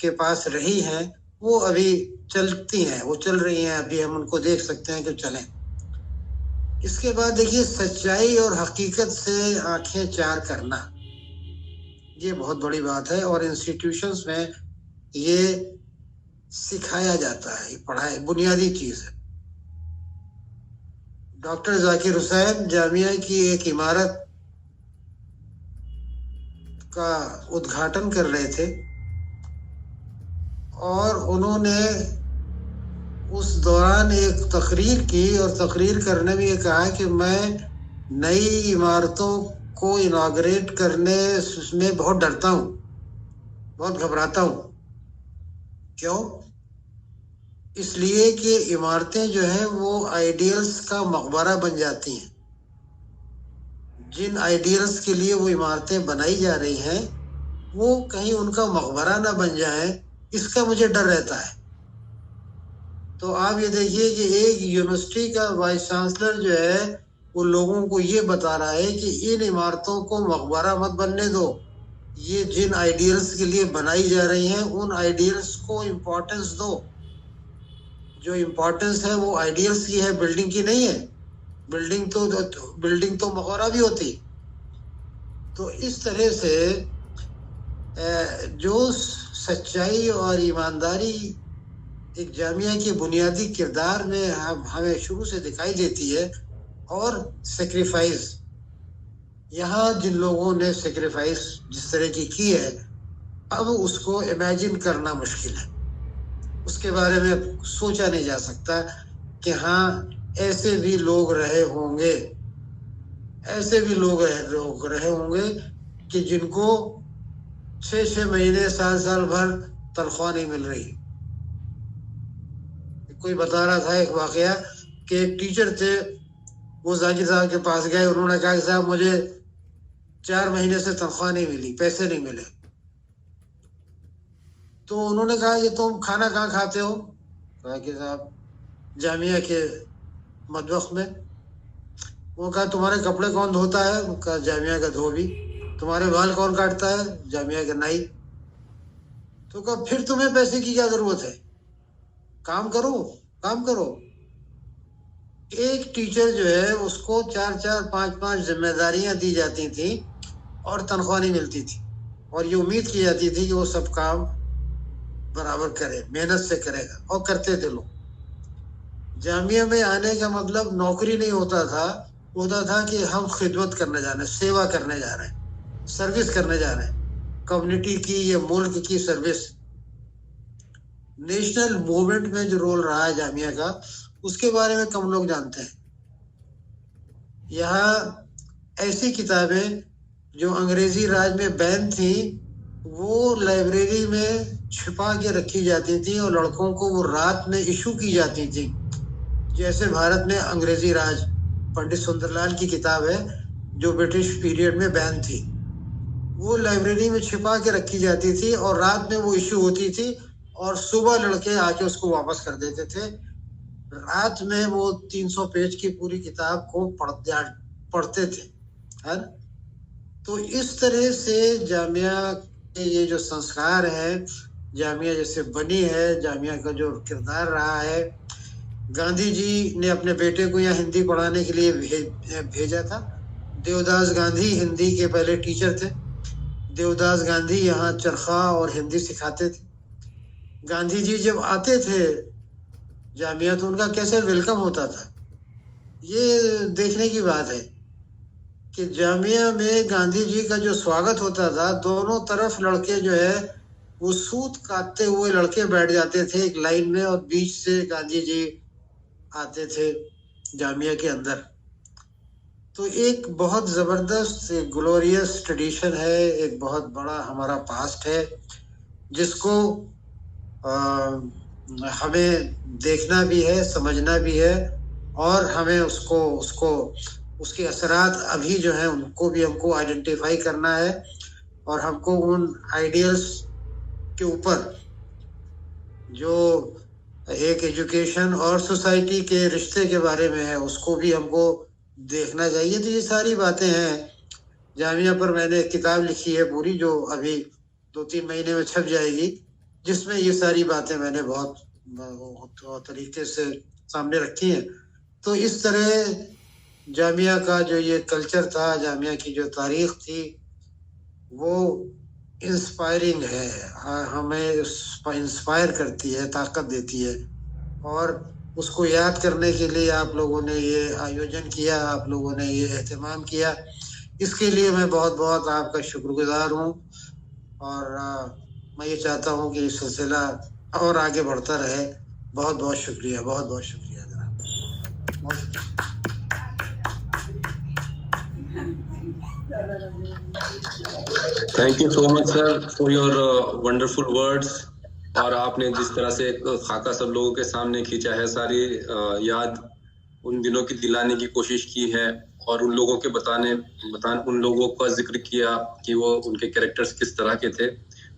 کے پاس رہی ہیں، وہ ابھی چلتی ہیں، وہ چل رہی ہیں. ابھی ہم ان کو دیکھ سکتے ہیں کہ چلیں. اس کے بعد دیکھیے، سچائی اور حقیقت سے آنکھیں چار کرنا، یہ بہت بڑی بات ہے، اور انسٹیٹیوشنز میں یہ سکھایا جاتا ہے، یہ پڑھائی بنیادی چیز ہے. ڈاکٹر ذاکر حسین جامعہ کی ایک عمارت کا ادگھاٹن کر رہے تھے، اور انہوں نے اس دوران ایک تقریر کی، اور تقریر کرنے میں یہ کہا کہ میں نئی عمارتوں کو اناگریٹ کرنے میں بہت ڈرتا ہوں، بہت گھبراتا ہوں. کیوں؟ اس لیے کہ عمارتیں جو ہیں وہ آئیڈیلز کا مقبرہ بن جاتی ہیں. جن آئیڈیلز کے لیے وہ عمارتیں بنائی جا رہی ہیں، وہ کہیں ان کا مقبرہ نہ بن جائیں، اس کا مجھے ڈر رہتا ہے. تو آپ یہ دیکھیے کہ ایک یونیورسٹی کا وائس چانسلر جو ہے وہ لوگوں کو یہ بتا رہا ہے کہ ان عمارتوں کو مقبرہ مت بننے دو، یہ جن آئیڈیلز کے لیے بنائی جا رہی ہیں ان آئیڈیلز کو امپورٹنس دو. جو امپورٹنس ہے وہ آئیڈیلز کی ہے، بلڈنگ کی نہیں ہے. بلڈنگ تو مقبرہ بھی ہوتی. تو اس طرح سے جو سچائی اور ایمانداری ایک جامعہ کے بنیادی کردار میں ہمیں شروع سے دکھائی دیتی ہے، اور سیکریفائز، یہاں جن لوگوں نے سیکریفائز جس طرح کی ہے، اب اس کو امیجن کرنا مشکل ہے. اس کے بارے میں سوچا نہیں جا سکتا کہ ہاں ایسے بھی لوگ رہے ہوں گے، ایسے بھی لوگ رہے ہوں گے کہ جن کو 6 مہینے، سال بھر تنخواہ نہیں مل رہی. کوئی بتا رہا تھا ایک واقعہ کہ ایک ٹیچر تھے، وہ ذاکر صاحب کے پاس گئے، انہوں نے کہا کہ صاحب مجھے 4 مہینے سے تنخواہ نہیں ملی، پیسے نہیں ملے. تو انہوں نے کہا کہ تم کھانا کہاں کھاتے ہو؟ کہا کہ صاحب جامعہ کے مطبخ میں. وہ کہا تمہارے کپڑے کون دھوتا ہے؟ کہا جامعہ کا دھوبی. تمہارے بال کون کاٹتا ہے؟ جامعہ کا نائی. تو کہا پھر تمہیں پیسے کی کیا ضرورت ہے؟ کام کرو. ایک ٹیچر جو ہے اس کو 4 5 ذمہ داریاں دی جاتی تھیں اور تنخواہ نہیں ملتی تھی، اور یہ امید کی جاتی تھی کہ وہ سب کام برابر کرے، محنت سے کرے گا، اور کرتے تھے لوگ. جامعہ میں آنے کا مطلب نوکری نہیں ہوتا تھا، ہوتا تھا کہ ہم خدمت کرنے جا رہے ہیں, سیوا کرنے جا رہے ہیں, سروس کرنے جا رہے ہیں, کمیونٹی کی یا ملک کی سروس. نیشنل موومنٹ میں جو رول رہا ہے جامعہ کا, اس کے بارے میں کم لوگ جانتے ہیں. یہاں ایسی کتابیں جو انگریزی راج میں بین تھیں وہ لائبریری میں چھپا کے رکھی جاتی تھیں اور لڑکوں کو وہ رات میں ایشو کی جاتی تھیں. جیسے بھارت میں انگریزی راج, پنڈت سندر لال کی کتاب ہے جو برٹش پیریڈ میں بین تھی, وہ لائبریری میں چھپا کے رکھی جاتی تھی اور رات میں وہ ایشو ہوتی تھی اور صبح لڑکے آ کے اس کو واپس کر دیتے تھے. رات میں وہ 300 پیج کی پوری کتاب کو پڑھتے تھے. تو اس طرح سے جامعہ کے یہ جو سنسکار ہے, جامعہ جیسے بنی ہے, جامعہ کا جو کردار رہا ہے. گاندھی جی نے اپنے بیٹے کو یہاں ہندی پڑھانے کے لیے بھیجا تھا. دیوداس گاندھی ہندی کے پہلے ٹیچر تھے. دیوداس گاندھی یہاں چرخا اور ہندی سکھاتے تھے. گاندھی جی جب آتے تھے جامعہ تو ان کا کیسے ویلکم ہوتا تھا, یہ دیکھنے کی بات ہے کہ جامعہ میں گاندھی جی کا جو سواگت ہوتا تھا, دونوں طرف لڑکے جو ہے وہ سوت کاٹتے ہوئے لڑکے بیٹھ جاتے تھے ایک لائن میں, اور بیچ سے گاندھی جی آتے تھے جامعہ کے اندر. تو ایک بہت زبردست گلوریس ٹریڈیشن ہے, ایک بہت بڑا ہمارا پاسٹ ہے جس کو ہمیں دیکھنا بھی ہے, سمجھنا بھی ہے, اور ہمیں اس کے اثرات ابھی جو ہیں ان کو بھی ہم کو آئیڈینٹیفائی کرنا ہے, اور ہم کو ان آئیڈیلز کے اوپر جو ایک ایجوکیشن اور سوسائٹی کے رشتے کے بارے میں ہے اس کو بھی ہم کو دیکھنا چاہیے. تو یہ ساری باتیں ہیں. جامعہ پر میں نے ایک کتاب لکھی ہے پوری جو ابھی 2-3 مہینے میں چھپ جائے گی, جس میں یہ ساری باتیں میں نے بہت طریقے سے سامنے رکھی ہیں. تو اس طرح جامعہ کا جو یہ کلچر تھا, جامعہ کی جو تاریخ تھی, وہ انسپائرنگ ہے, ہمیں انسپائر کرتی ہے, طاقت دیتی ہے. اور اس کو یاد کرنے کے لیے آپ لوگوں نے یہ آیوجن کیا, آپ لوگوں نے یہ اہتمام کیا, اس کے لیے میں بہت بہت آپ کا شکر گزار ہوں. اور میں یہ چاہتا ہوں کہ یہ سلسلہ اور آگے بڑھتا رہے. بہت بہت شکریہ, بہت بہت شکریہ جناب. Thank you so much sir for your wonderful words. اور آپ نے جس طرح سے ایک خاکہ سب لوگوں کے سامنے کھینچا ہے, ساری یاد ان دنوں کی دلانے کی کوشش کی ہے, اور ان لوگوں کے ان لوگوں کا ذکر کیا کہ وہ ان کے کریکٹرز کس طرح کے تھے.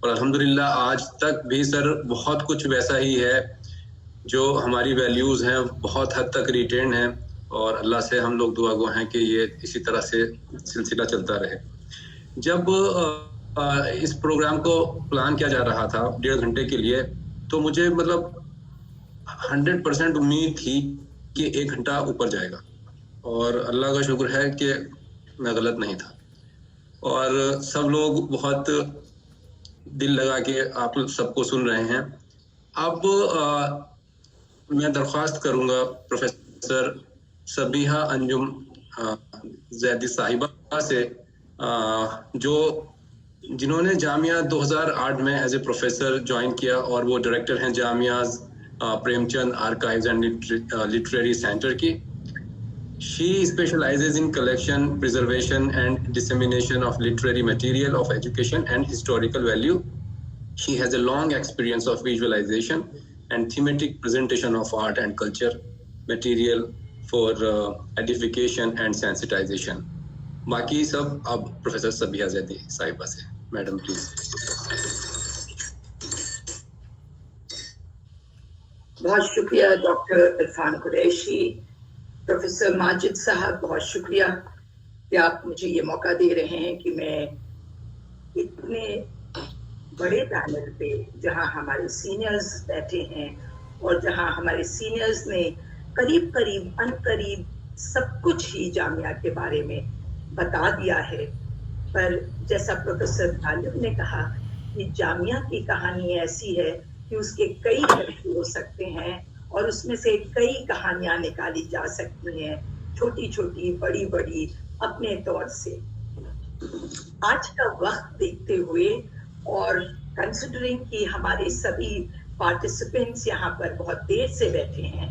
اور الحمدللہ آج تک بھی سر بہت کچھ ویسا ہی ہے, جو ہماری ویلیوز ہیں بہت حد تک ریٹینڈ ہیں, اور اللہ سے ہم لوگ دعا گو ہیں کہ یہ اسی طرح سے سلسلہ چلتا رہے. جب اس پروگرام کو پلان کیا جا رہا تھا 1.5 گھنٹے کے لیے, تو مجھے 100% امید تھی کہ 1 گھنٹہ اوپر جائے گا, اور اللہ کا شکر ہے کہ میں غلط نہیں تھا. اور سب لوگ بہت دل لگا کے آپ سب کو سن رہے ہیں. اب میں درخواست کروں گا پروفیسر صبیحہ انجم زیدی صاحبہ سے, جنہوں نے جامعہ 2008 میں ایز اے پروفیسر جوائن کیا, اور وہ ڈائریکٹر ہیں جامعہ Prem Chand archives and literary centre کی. She specializes in collection, preservation and dissemination of literary material of education and historical value. She has a long experience of visualization and thematic presentation of art and culture material for edification and sensitization. باقی سب اب professor Sabiha Zaidi صاحبہ سے. Madam please. بہت شکریہ doctor Irfan Qureshi. Professor Majid صاحب بہت شکریہ کہ آپ مجھے یہ موقع دے رہے ہیں کہ میں اتنے بڑے پینل پہ, جہاں ہمارے سینئرز بیٹھے ہیں اور جہاں ہمارے سینئرز نے قریب قریب سب کچھ ہی جامعہ کے بارے میں بتا دیا ہے, پر جیسا پروفیسر غالب نے کہا کہ جامعہ کی کہانی ایسی ہے کہ اس کے کئی طریقے ہو سکتے ہیں, اور اس میں سے کئی کہانیاں نکالی جا سکتی ہیں. چھوٹی چھوٹی بڑی بڑی اپنے طور سے. آج کا وقت دیکھتے ہوئے اور کنسیڈرنگ کہ ہمارے سبھی پارٹیسپینٹس یہاں پر بہت دیر سے بیٹھے ہیں,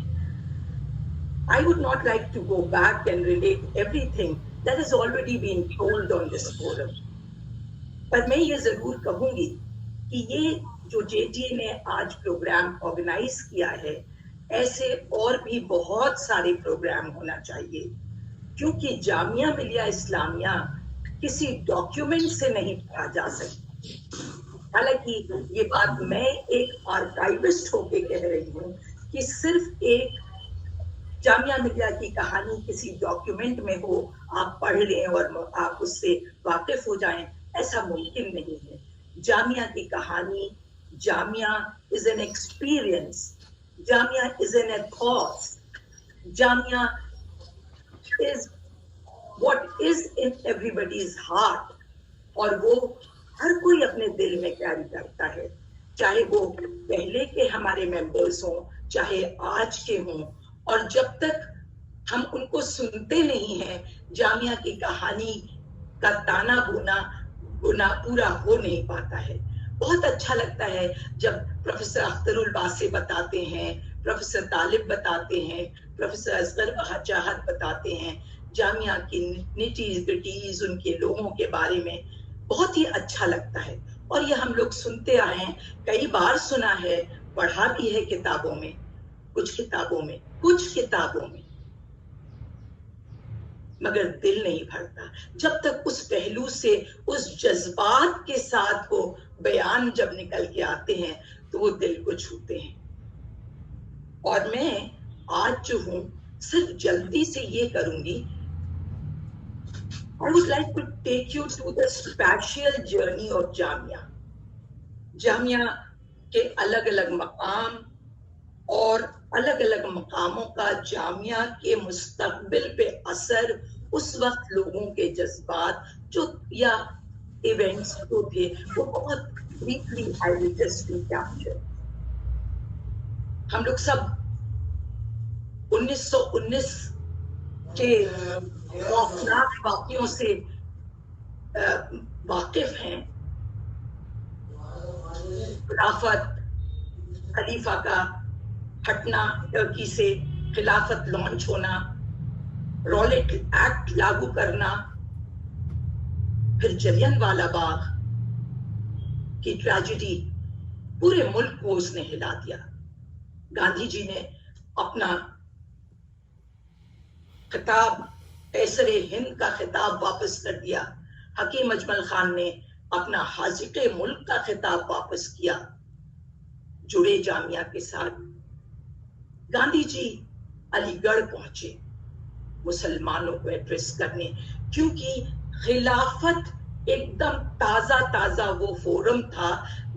I would not like to go back and relate everything that has already been told on this forum. پر میں یہ ضرور کہوں گی کہ یہ جو جے ٹی اے نے آج پروگرام آرگنائز کیا ہے, ایسے اور بھی بہت سارے پروگرام ہونا چاہیے, کیونکہ جامعہ ملیہ اسلامیہ کسی ڈاکیومنٹ سے نہیں پڑھا جا سکتی. حالانکہ یہ بات میں ایک آرکائیوسٹ ہو کے کہہ رہی ہوں کہ صرف ایک جامعہ ملیہ کی کہانی کسی ڈاکیومنٹ میں ہو, آپ پڑھ لیں اور آپ اس سے واقف ہو جائیں, ایسا ممکن نہیں ہے. جامعہ کی کہانی, جامعہ is an experience, Jamia is an ethos, Jamia is what is in everybody's heart, اور وہ ہر کوئی اپنے دل میں کیری کرتا ہے, چاہے وہ پہلے کے ہمارے ممبرس ہوں چاہے آج کے ہوں. اور جب تک ہم ان کو سنتے نہیں ہیں, جامعہ کی کہانی کا تانا بنا پورا ہو نہیں پاتا ہے. بہت اچھا لگتا ہے جب پروفیسر اختر الباسے بتاتے ہیں, پروفیسر طالب بتاتے ہیں, پروفیسر اصغر بہاچاہت بتاتے ہیں جامعہ کی نیٹیز گٹیز, ان کے لوگوں کے بارے میں. بہت ہی اچھا لگتا ہے, اور یہ ہم لوگ سنتے آئے ہیں, کئی بار سنا ہے, پڑھا بھی ہے کتابوں میں, کچھ کتابوں میں, مگر دل نہیں بھرتا جب تک اس پہلو سے, اس جذبات کے ساتھ وہ بیان جب نکل کے آتے ہیں تو وہ دل کو چھوتے ہیں. اور میں آج جو ہوں صرف جلدی سے یہ کروں گی, I would like to take you to the spatial journey of جامعہ. جامعہ کے الگ الگ مقام اور الگ الگ مقاموں کا جامعہ کے مستقبل پہ اثر, اس وقت لوگوں کے جذبات جو یا ایونٹس جو تھے وہ بہت briefly I will just recapture. ہم لوگ سب 1919 کے خوفناک واقعوں سے واقف ہیں. خلافت, خلیفہ کا ہٹنا, ٹرکی سے خلافت لانچ ہونا, رولٹ ایکٹ لاگو کرنا, پھر جلیان والا باغ کی ٹریجڈی, پورے ملک کو اس نے ہلا دیا. گاندھی جی نے اپنا خطاب, قیصر ہند کا خطاب واپس کر دیا. حکیم اجمل خان نے اپنا حاذق ملک کا خطاب واپس کیا جڑے جامعہ کے ساتھ. گاندھی جی علی گڑھ پہنچے مسلمانوں کو ایڈریس کرنے, کیونکہ خلافت ایک دم تازہ وہ فورم تھا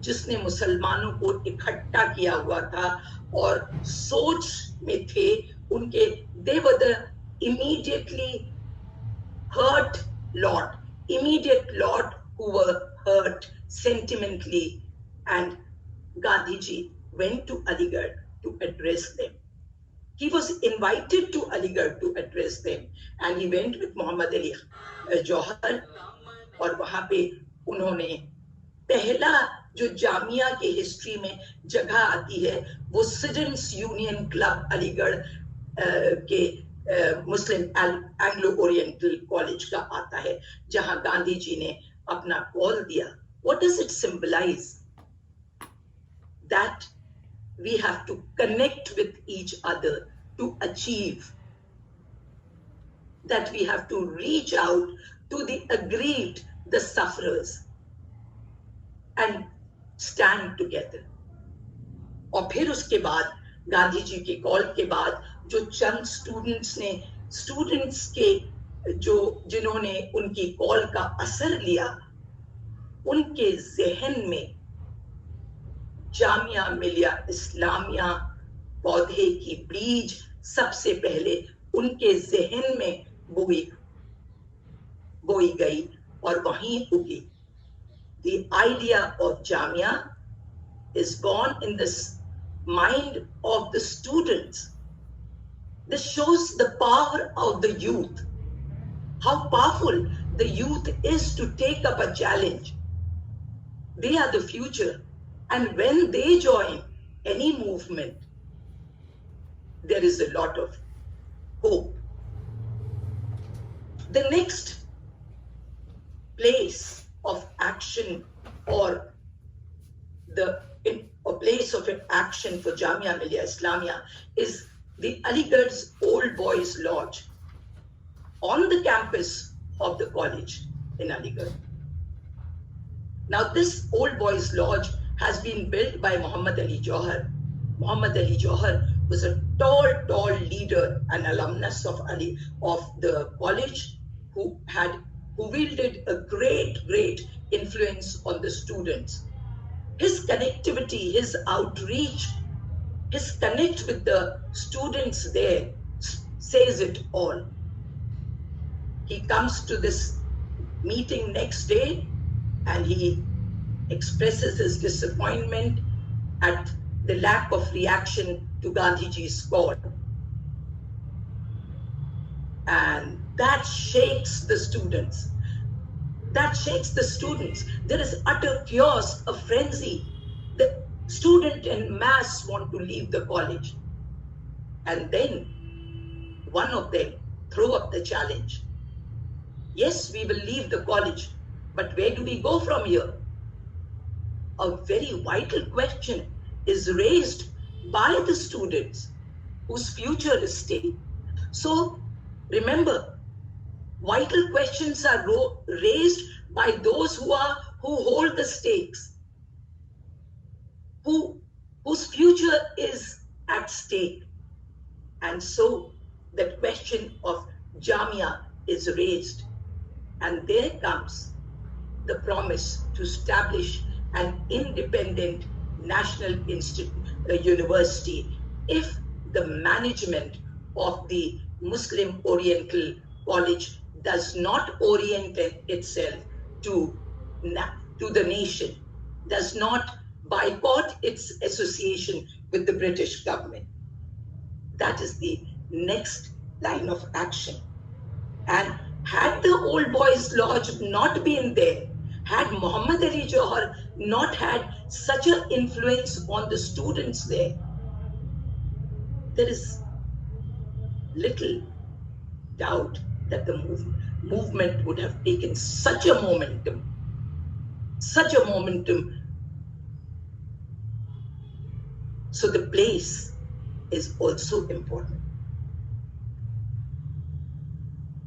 جس نے مسلمانوں کو اکٹھا کیا ہوا تھا, اور سوچ میں تھے ان کے, they were the immediate lot who were hurt sentimentally, and Gandhi ji went to Aligarh to address them. He was invited to Aligarh to address them, and he went with Muhammad Ali Jauhar, اور وہاں پہ انہوں نے پہلا جو جامعہ کے history میں جگہ آتی ہے وہ سٹوڈنٹس یونین کلب علی گڑھ کے مسلم اینگلو اورینٹل کالج کا آتا ہے, جہاں گاندھی جی نے اپنا کال دیا. What does it symbolize? That we have to connect with each other to achieve. That we have to reach out to the aggrieved, the sufferers, and stand together. اور پھر اس کے بعد گاندھی جی کے کال کے بعد جو چند اسٹوڈنٹس کے جو جنہوں نے ان کی کال کا اثر لیا, ان کے ذہن میں جامعہ ملیہ اسلامیہ پودے کی بیج سب سے پہلے ان کے ذہن میں بوئی گئی اور وہیں اگی. The idea of Jamia is born in the mind of the students, This shows the power of the youth, how powerful the youth is to take up a challenge. They are the future. And when they join any movement, there is a lot of hope. The next place of action or a place of action for Jamia Millia Islamia is the Aligarh's Old Boys Lodge on the campus of the college in Aligarh. Now this Old Boys Lodge has been built by Muhammad Ali Jauhar. Muhammad Ali Jauhar was a tall leader, an alumnus of the college who wielded a great influence on the students. His connectivity, his outreach, his connect with the students there says it all. He comes to this meeting next day and he expresses his disappointment at the lack of reaction to Gandhiji's call. And that shakes the students. There is utter chaos, a frenzy. The student en masse want to leave the college. And then one of them throw up the challenge. Yes, we will leave the college, but where do we go from here? A very vital question is raised by the students whose future is stake. So remember, vital questions are raised by those who hold the stakes, whose future is at stake. And so the question of Jamia is raised. And there comes the promise to establish an independent national university if the management of the Muslim Oriental College does not orient itself to the nation, does not boycott its association with the British government. That is the next line of action. And had the Old Boys Lodge not been there, had Muhammad Ali Jauhar not had such an influence on the students there, there is little doubt that the movement would have taken such a momentum. So the place is also important.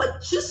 25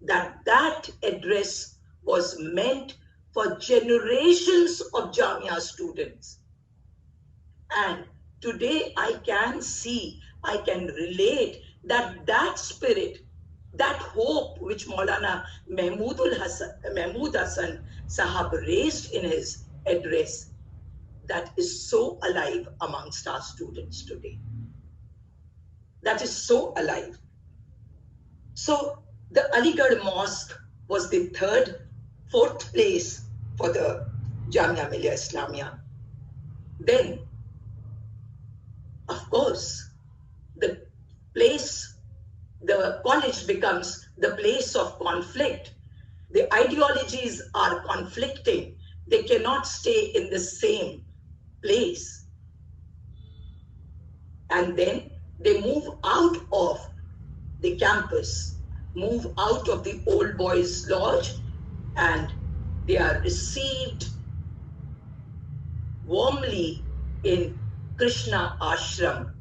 That address was meant for generations of Jamia students. And today I can see, I can relate that spirit, that hope which Maulana Mahmood Hassan Sahab raised in his address, that is so alive amongst our students today. That is so alive. So the Aligarh Mosque was the fourth place for the Jamia Millia Islamia. Then, of course, the college becomes the place of conflict. The ideologies are conflicting. They cannot stay in the same place. And then they move out of the campus, move out of the old boys' lodge, and they are received warmly in Krishna Ashram.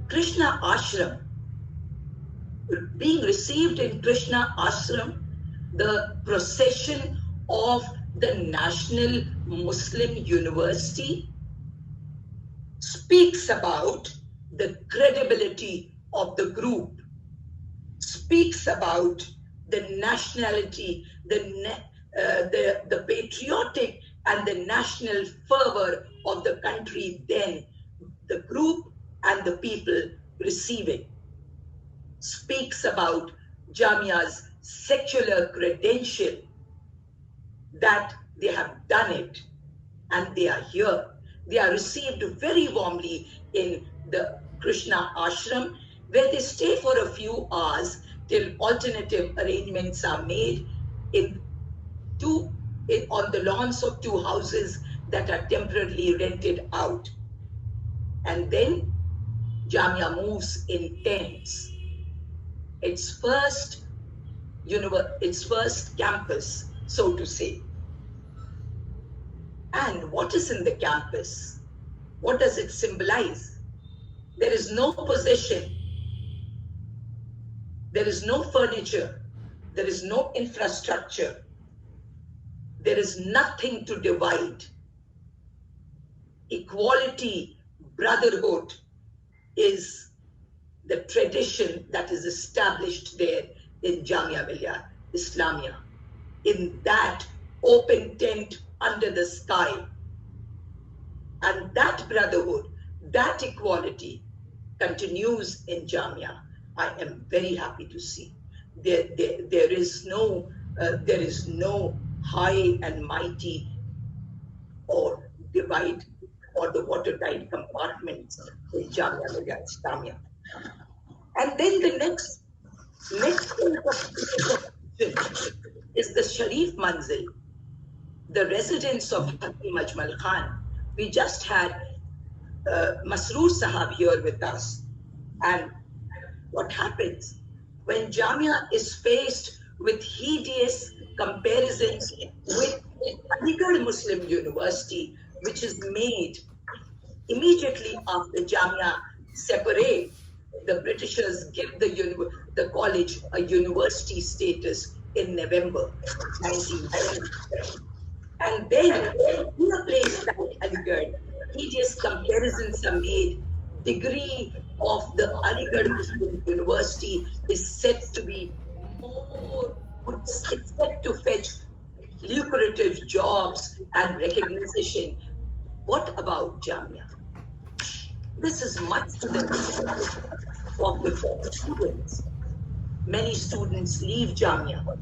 Krishna Ashram, being received in Krishna Ashram, the procession of the National Muslim University speaks about the credibility of the group, speaks about the nationality, the patriotic and the national fervor of the country then, the group and the people receiving, speaks about Jamia's secular credential, that they have done it and they are here. They are received very warmly in the Krishna Ashram, where they stay for a few hours till alternative arrangements are made on the lawns of two houses that are temporarily rented out. And then Jamia moves in tents. Its first campus, so to say. And what is in the campus? What does it symbolize? There is no possession. There is no furniture. There is no infrastructure. There is nothing to divide. Equality, brotherhood is the tradition that is established there in Jamia Millia Islamia, in that open tent under the sky. And that brotherhood, that equality continues in Jamia. I am very happy to see. There is no high and mighty or divide or the watertight compartments in Jamia Millia Islamia. And then the next is the Sharif Manzil, the residence of Hakim Ajmal Khan. We just had Masroor Sahab here with us. And what happens when Jamia is faced with hideous comparisons with Aligarh Muslim University, which is made immediately after Jamia separate, the Britishers give the college a university status in November 1990. And then in a place like Aligarh, hideous comparisons are made. Degree of the Aligarh Muslim University is said to be more, it's said to fetch lucrative jobs and recognition. What about Jamia? This is much to the of the students. Many students leave Jamia.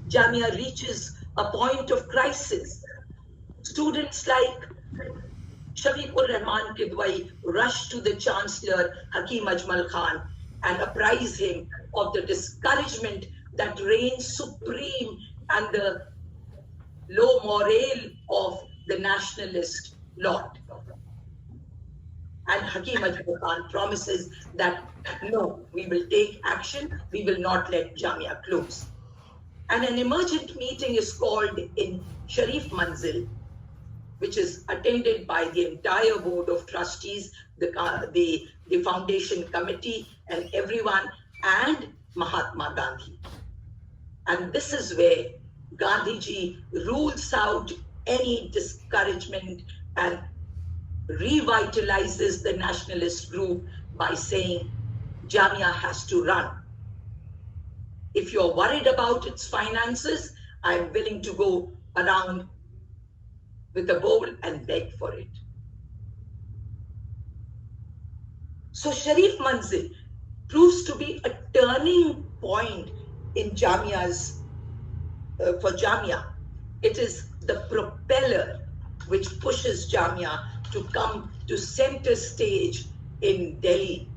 Jamia reaches a point of crisis. Students like Shafiqur Rahman Kidwai rush to the Chancellor Hakim Ajmal Khan and apprise him of the discouragement that reigns supreme and the low morale of the nationalist lot. And Hakim Ajmal Khan promises that no, we will take action, we will not let Jamia close. And an emergent meeting is called in Sharif Manzil, which is attended by the entire board of trustees, the foundation committee and everyone, and Mahatma Gandhi. And this is where Gandhiji rules out any discouragement and revitalizes the nationalist group by saying Jamia has to run. If you're worried about its finances, I'm willing to go around with a bowl and beg for it. So Sharif Manzil proves to be a turning point in Jamia's, for Jamia. It is the propeller which pushes Jamia to come to center stage in Delhi,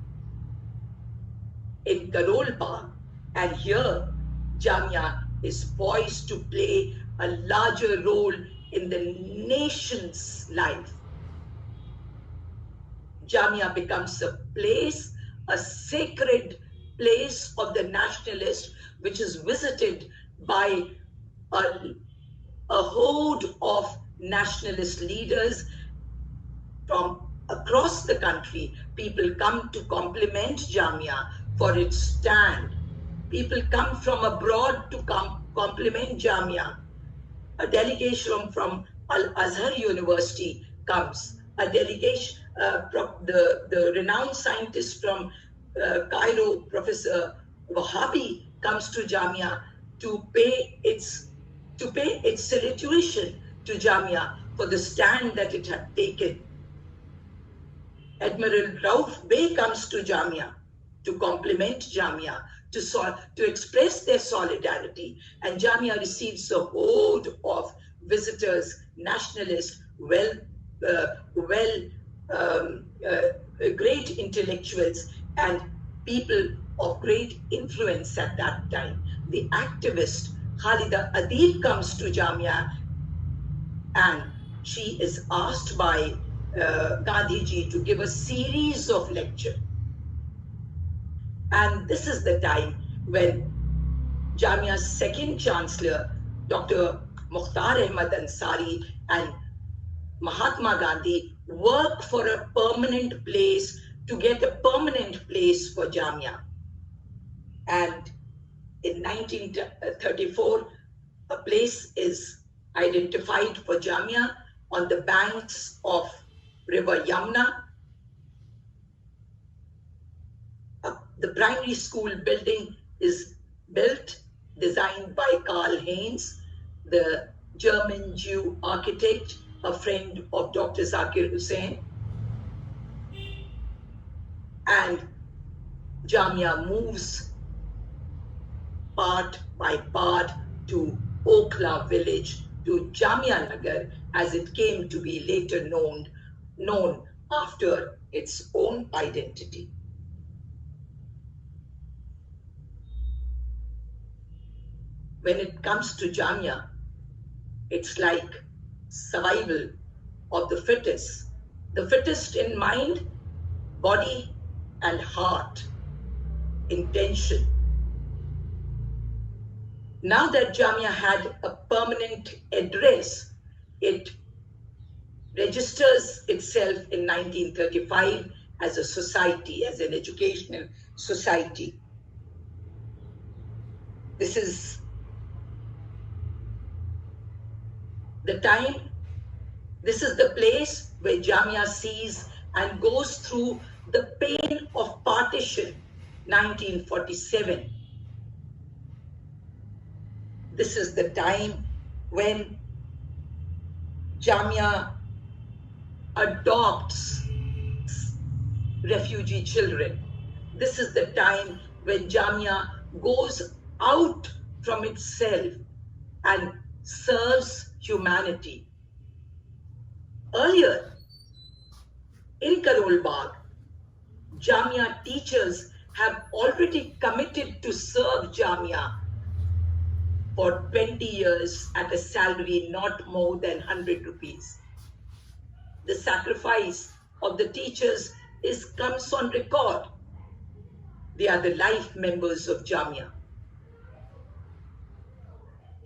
in Karol Bagh. And here, Jamia is poised to play a larger role in the nation's life. Jamia becomes a place, a sacred place of the nationalist, which is visited by a horde of nationalist leaders from across the country. People come to compliment Jamia for its stand. People come from abroad to compliment Jamia. A delegation from Al-Azhar University comes. A delegation, the renowned scientist from Cairo, Professor Wahhabi, comes to Jamia to pay its salutation to Jamia for the stand that it had taken. Admiral Rauf Bey comes to Jamia to compliment Jamia, to express their solidarity, and Jamia receives a horde of visitors, nationalists, great intellectuals, and people of great influence at that time. The activist Khalida Adib comes to Jamia, and she is asked by Gandhiji to give a series of lectures. And this is the time when Jamia's second chancellor, Dr. Mukhtar Ahmad Ansari, and Mahatma Gandhi work for a permanent place, to get a permanent place for Jamia. And in 1934, a place is identified for Jamia on the banks of River Yamuna. The primary school building is built, designed by Karl Heinz, the German Jew architect, a friend of Dr. Zakir Hussain. And Jamia moves part by part to Okhla village, to Jamia Nagar, as it came to be later known after its own identity. When it comes to Jamia, it's like survival of the fittest in mind, body, and heart, intention. Now that Jamia had a permanent address, it registers itself in 1935 as a society, as an educational society. This is the time, this is the place where Jamia sees and goes through the pain of partition, 1947. This is the time when Jamia adopts refugee children. This is the time when Jamia goes out from itself and serves humanity. Earlier, in Karol Bagh, Jamia teachers have already committed to serve Jamia for 20 years at a salary not more than 100 rupees. The sacrifice of the teachers comes on record. They are the life members of Jamia.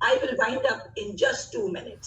I will wind up in just 2 minutes.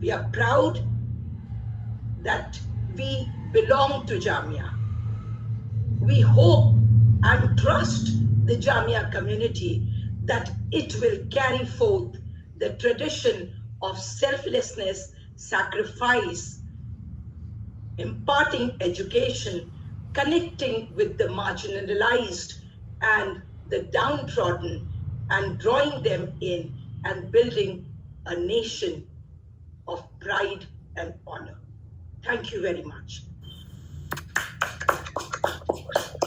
We are proud that we belong to Jamia. We hope and trust the Jamia community that it will carry forth the tradition of selflessness, sacrifice, imparting education, connecting with the marginalized and the downtrodden, and drawing them in and building a nation of pride and honor. Thank you very much.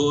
2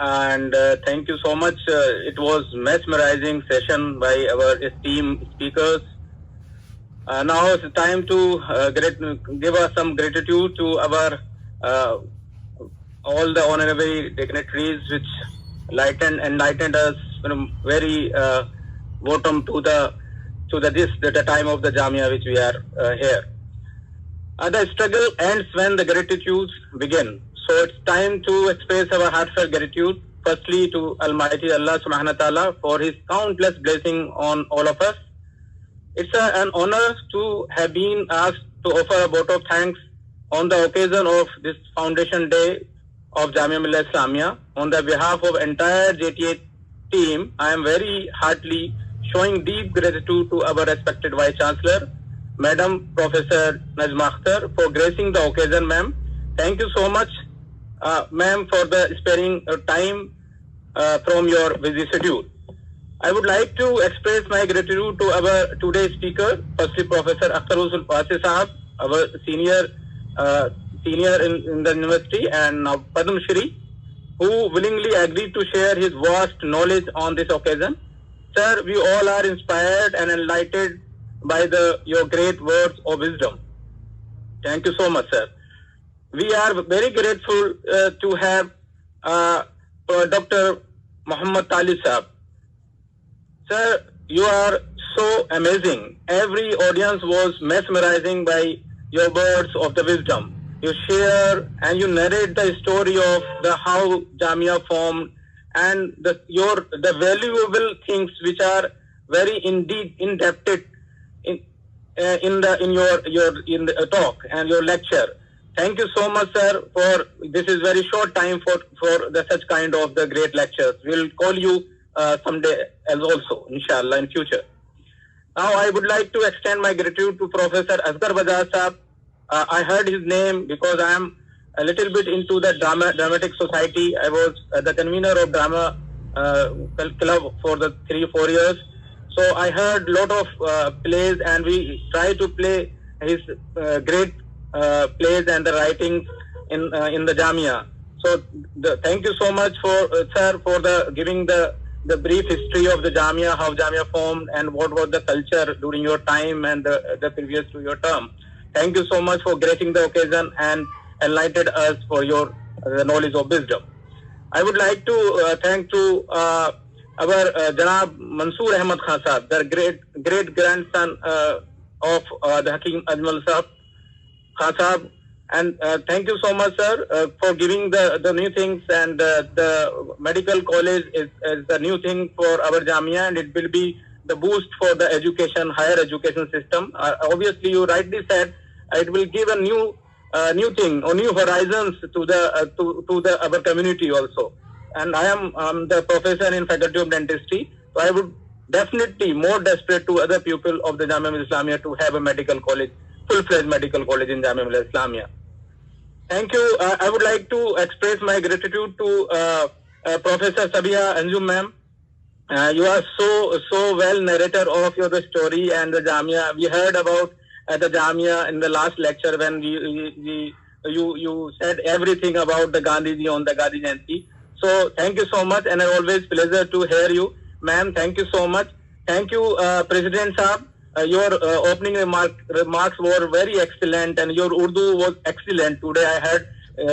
and thank you so much. It was mesmerizing session by our esteemed speakers. Now it's time to give us some gratitude to our all the honorary dignitaries which enlightened us very bottom to the time of the Jamia which we are here. The struggle ends when the gratitudes begin. So it's time to express our heartfelt gratitude, firstly to Almighty Allah Subhanahu wa Ta'ala for His countless blessing on all of us. It's an honor to have been asked to offer a vote of thanks on the occasion of this Foundation Day of Jamia Millia Islamia, on the behalf of entire JTA team, I am very heartily showing deep gratitude to our respected Vice Chancellor, Madam Professor Najma Akhtar, for gracing the occasion, ma'am. Thank you so much, ma'am, for the sparing time from your busy schedule. I would like to express my gratitude to our today's speaker, firstly Professor Akhtar Usul Wasi Sahab, our senior in the university and now Padma Shri, who willingly agreed to share his vast knowledge on this occasion. Sir, we all are inspired and enlightened by your great words of wisdom. Thank you so much, sir. We are very grateful to have Dr. Muhammad Talib Sahab. Sir, you are so amazing. Every audience was mesmerizing by your words of the wisdom. You share and you narrate the story of how Jamia formed and the valuable things which are very in-depth in the talk and your lecture. Thank you so much, sir, for this is very short time for such kind of the great lectures. We'll call you someday else also, inshallah, in future. Now, I would like to extend my gratitude to Professor Asghar Bajaj Sahab. I heard his name because I am a little bit into the dramatic society. I was the convener of drama club for the 3-4 years. So I heard a lot of plays, and we try to play his great plays and the writings in the Jamia. So thank you so much sir, for giving the brief history of the Jamia, how Jamia formed, and what was the culture during your time and the previous to your term. Thank you so much for gracing the occasion and enlightened us for your knowledge of wisdom. I would like to thank to our Janab Mansoor Ahmad Khan Sahab, the great grandson of the Hakim Ajmal Sahab Khan Sahab. And thank you so much, sir, for giving the new things. And the medical college is the new thing for our Jamia, and it will be the boost for the higher education system. Obviously, you rightly said it will give a new thing or new horizons to our community also. And I am the professor in Faculty of Dentistry, so I would definitely more desperate to other people of the Jamia Millia Islamia to have a medical college, full-fledged medical college in Jamia Millia Islamia. Thank you. I would like to express my gratitude to Professor Sabiha Anjum ma'am. You are so well narrator of your story and the Jamia. We heard about the Jamia in the last lecture when you said everything about the Gandhiji on the Gandhi Jayanti. So thank you so much, and always pleasure to hear you, ma'am. Thank you so much. Thank you, President Saab. Your opening remarks were very excellent, and your Urdu was excellent. Today I heard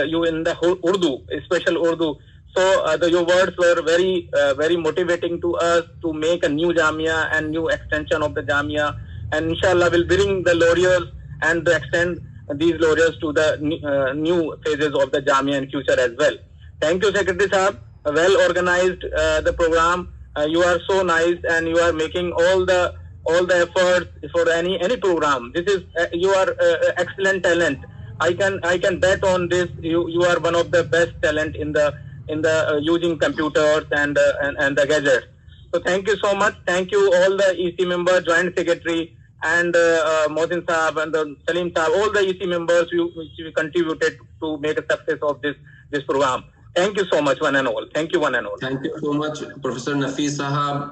you in the Urdu, special Urdu. So your words were very motivating to us to make a new Jamia and new extension of the Jamia. And inshallah will bring the lawyers and extend these lawyers to the new phases of the Jamia in future as well. Thank you, Secretary Saab. Well organized the program. You are so nice, and you are making all the efforts for any program. This is you are excellent talent. I can bet on this. You are one of the best talent in the using computers and the gadgets. So thank you so much. Thank you all the EC members, Joint Secretary, and Mohsin Saab and Salim Saab, all the EC members which contributed to make a success of this program. Thank you so much, one and all. Thank you, one and all. Thank you so much, Professor Nafis Sahab,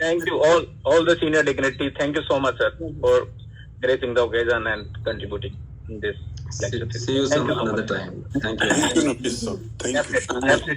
Thank you all the senior dignitaries. Thank you so much, sir, for gracing the occasion and contributing in this lecture. See you some another time. Thank you. Thank you, Nafis sir. Thank you.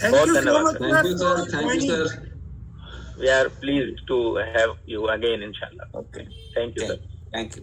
Thank you so much. Thank you, sir. Thank you, sir. We are pleased to have you again, inshallah. Okay. Thank you, sir. Thank you.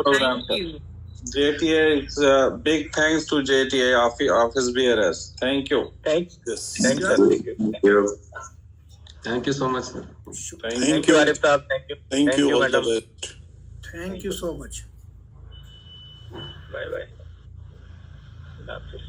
program, thank sir. you. JTA, it's big thanks to JTA office bearers. Thank you. Thank you. Yes. Thanks, sir. Thank you. Thank you so much, sir. Thank you, Arif Saab. Thank you. Thank you, all the madam. best. Thank you so much. Bye bye. Allah Hafiz.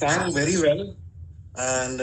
sang very well and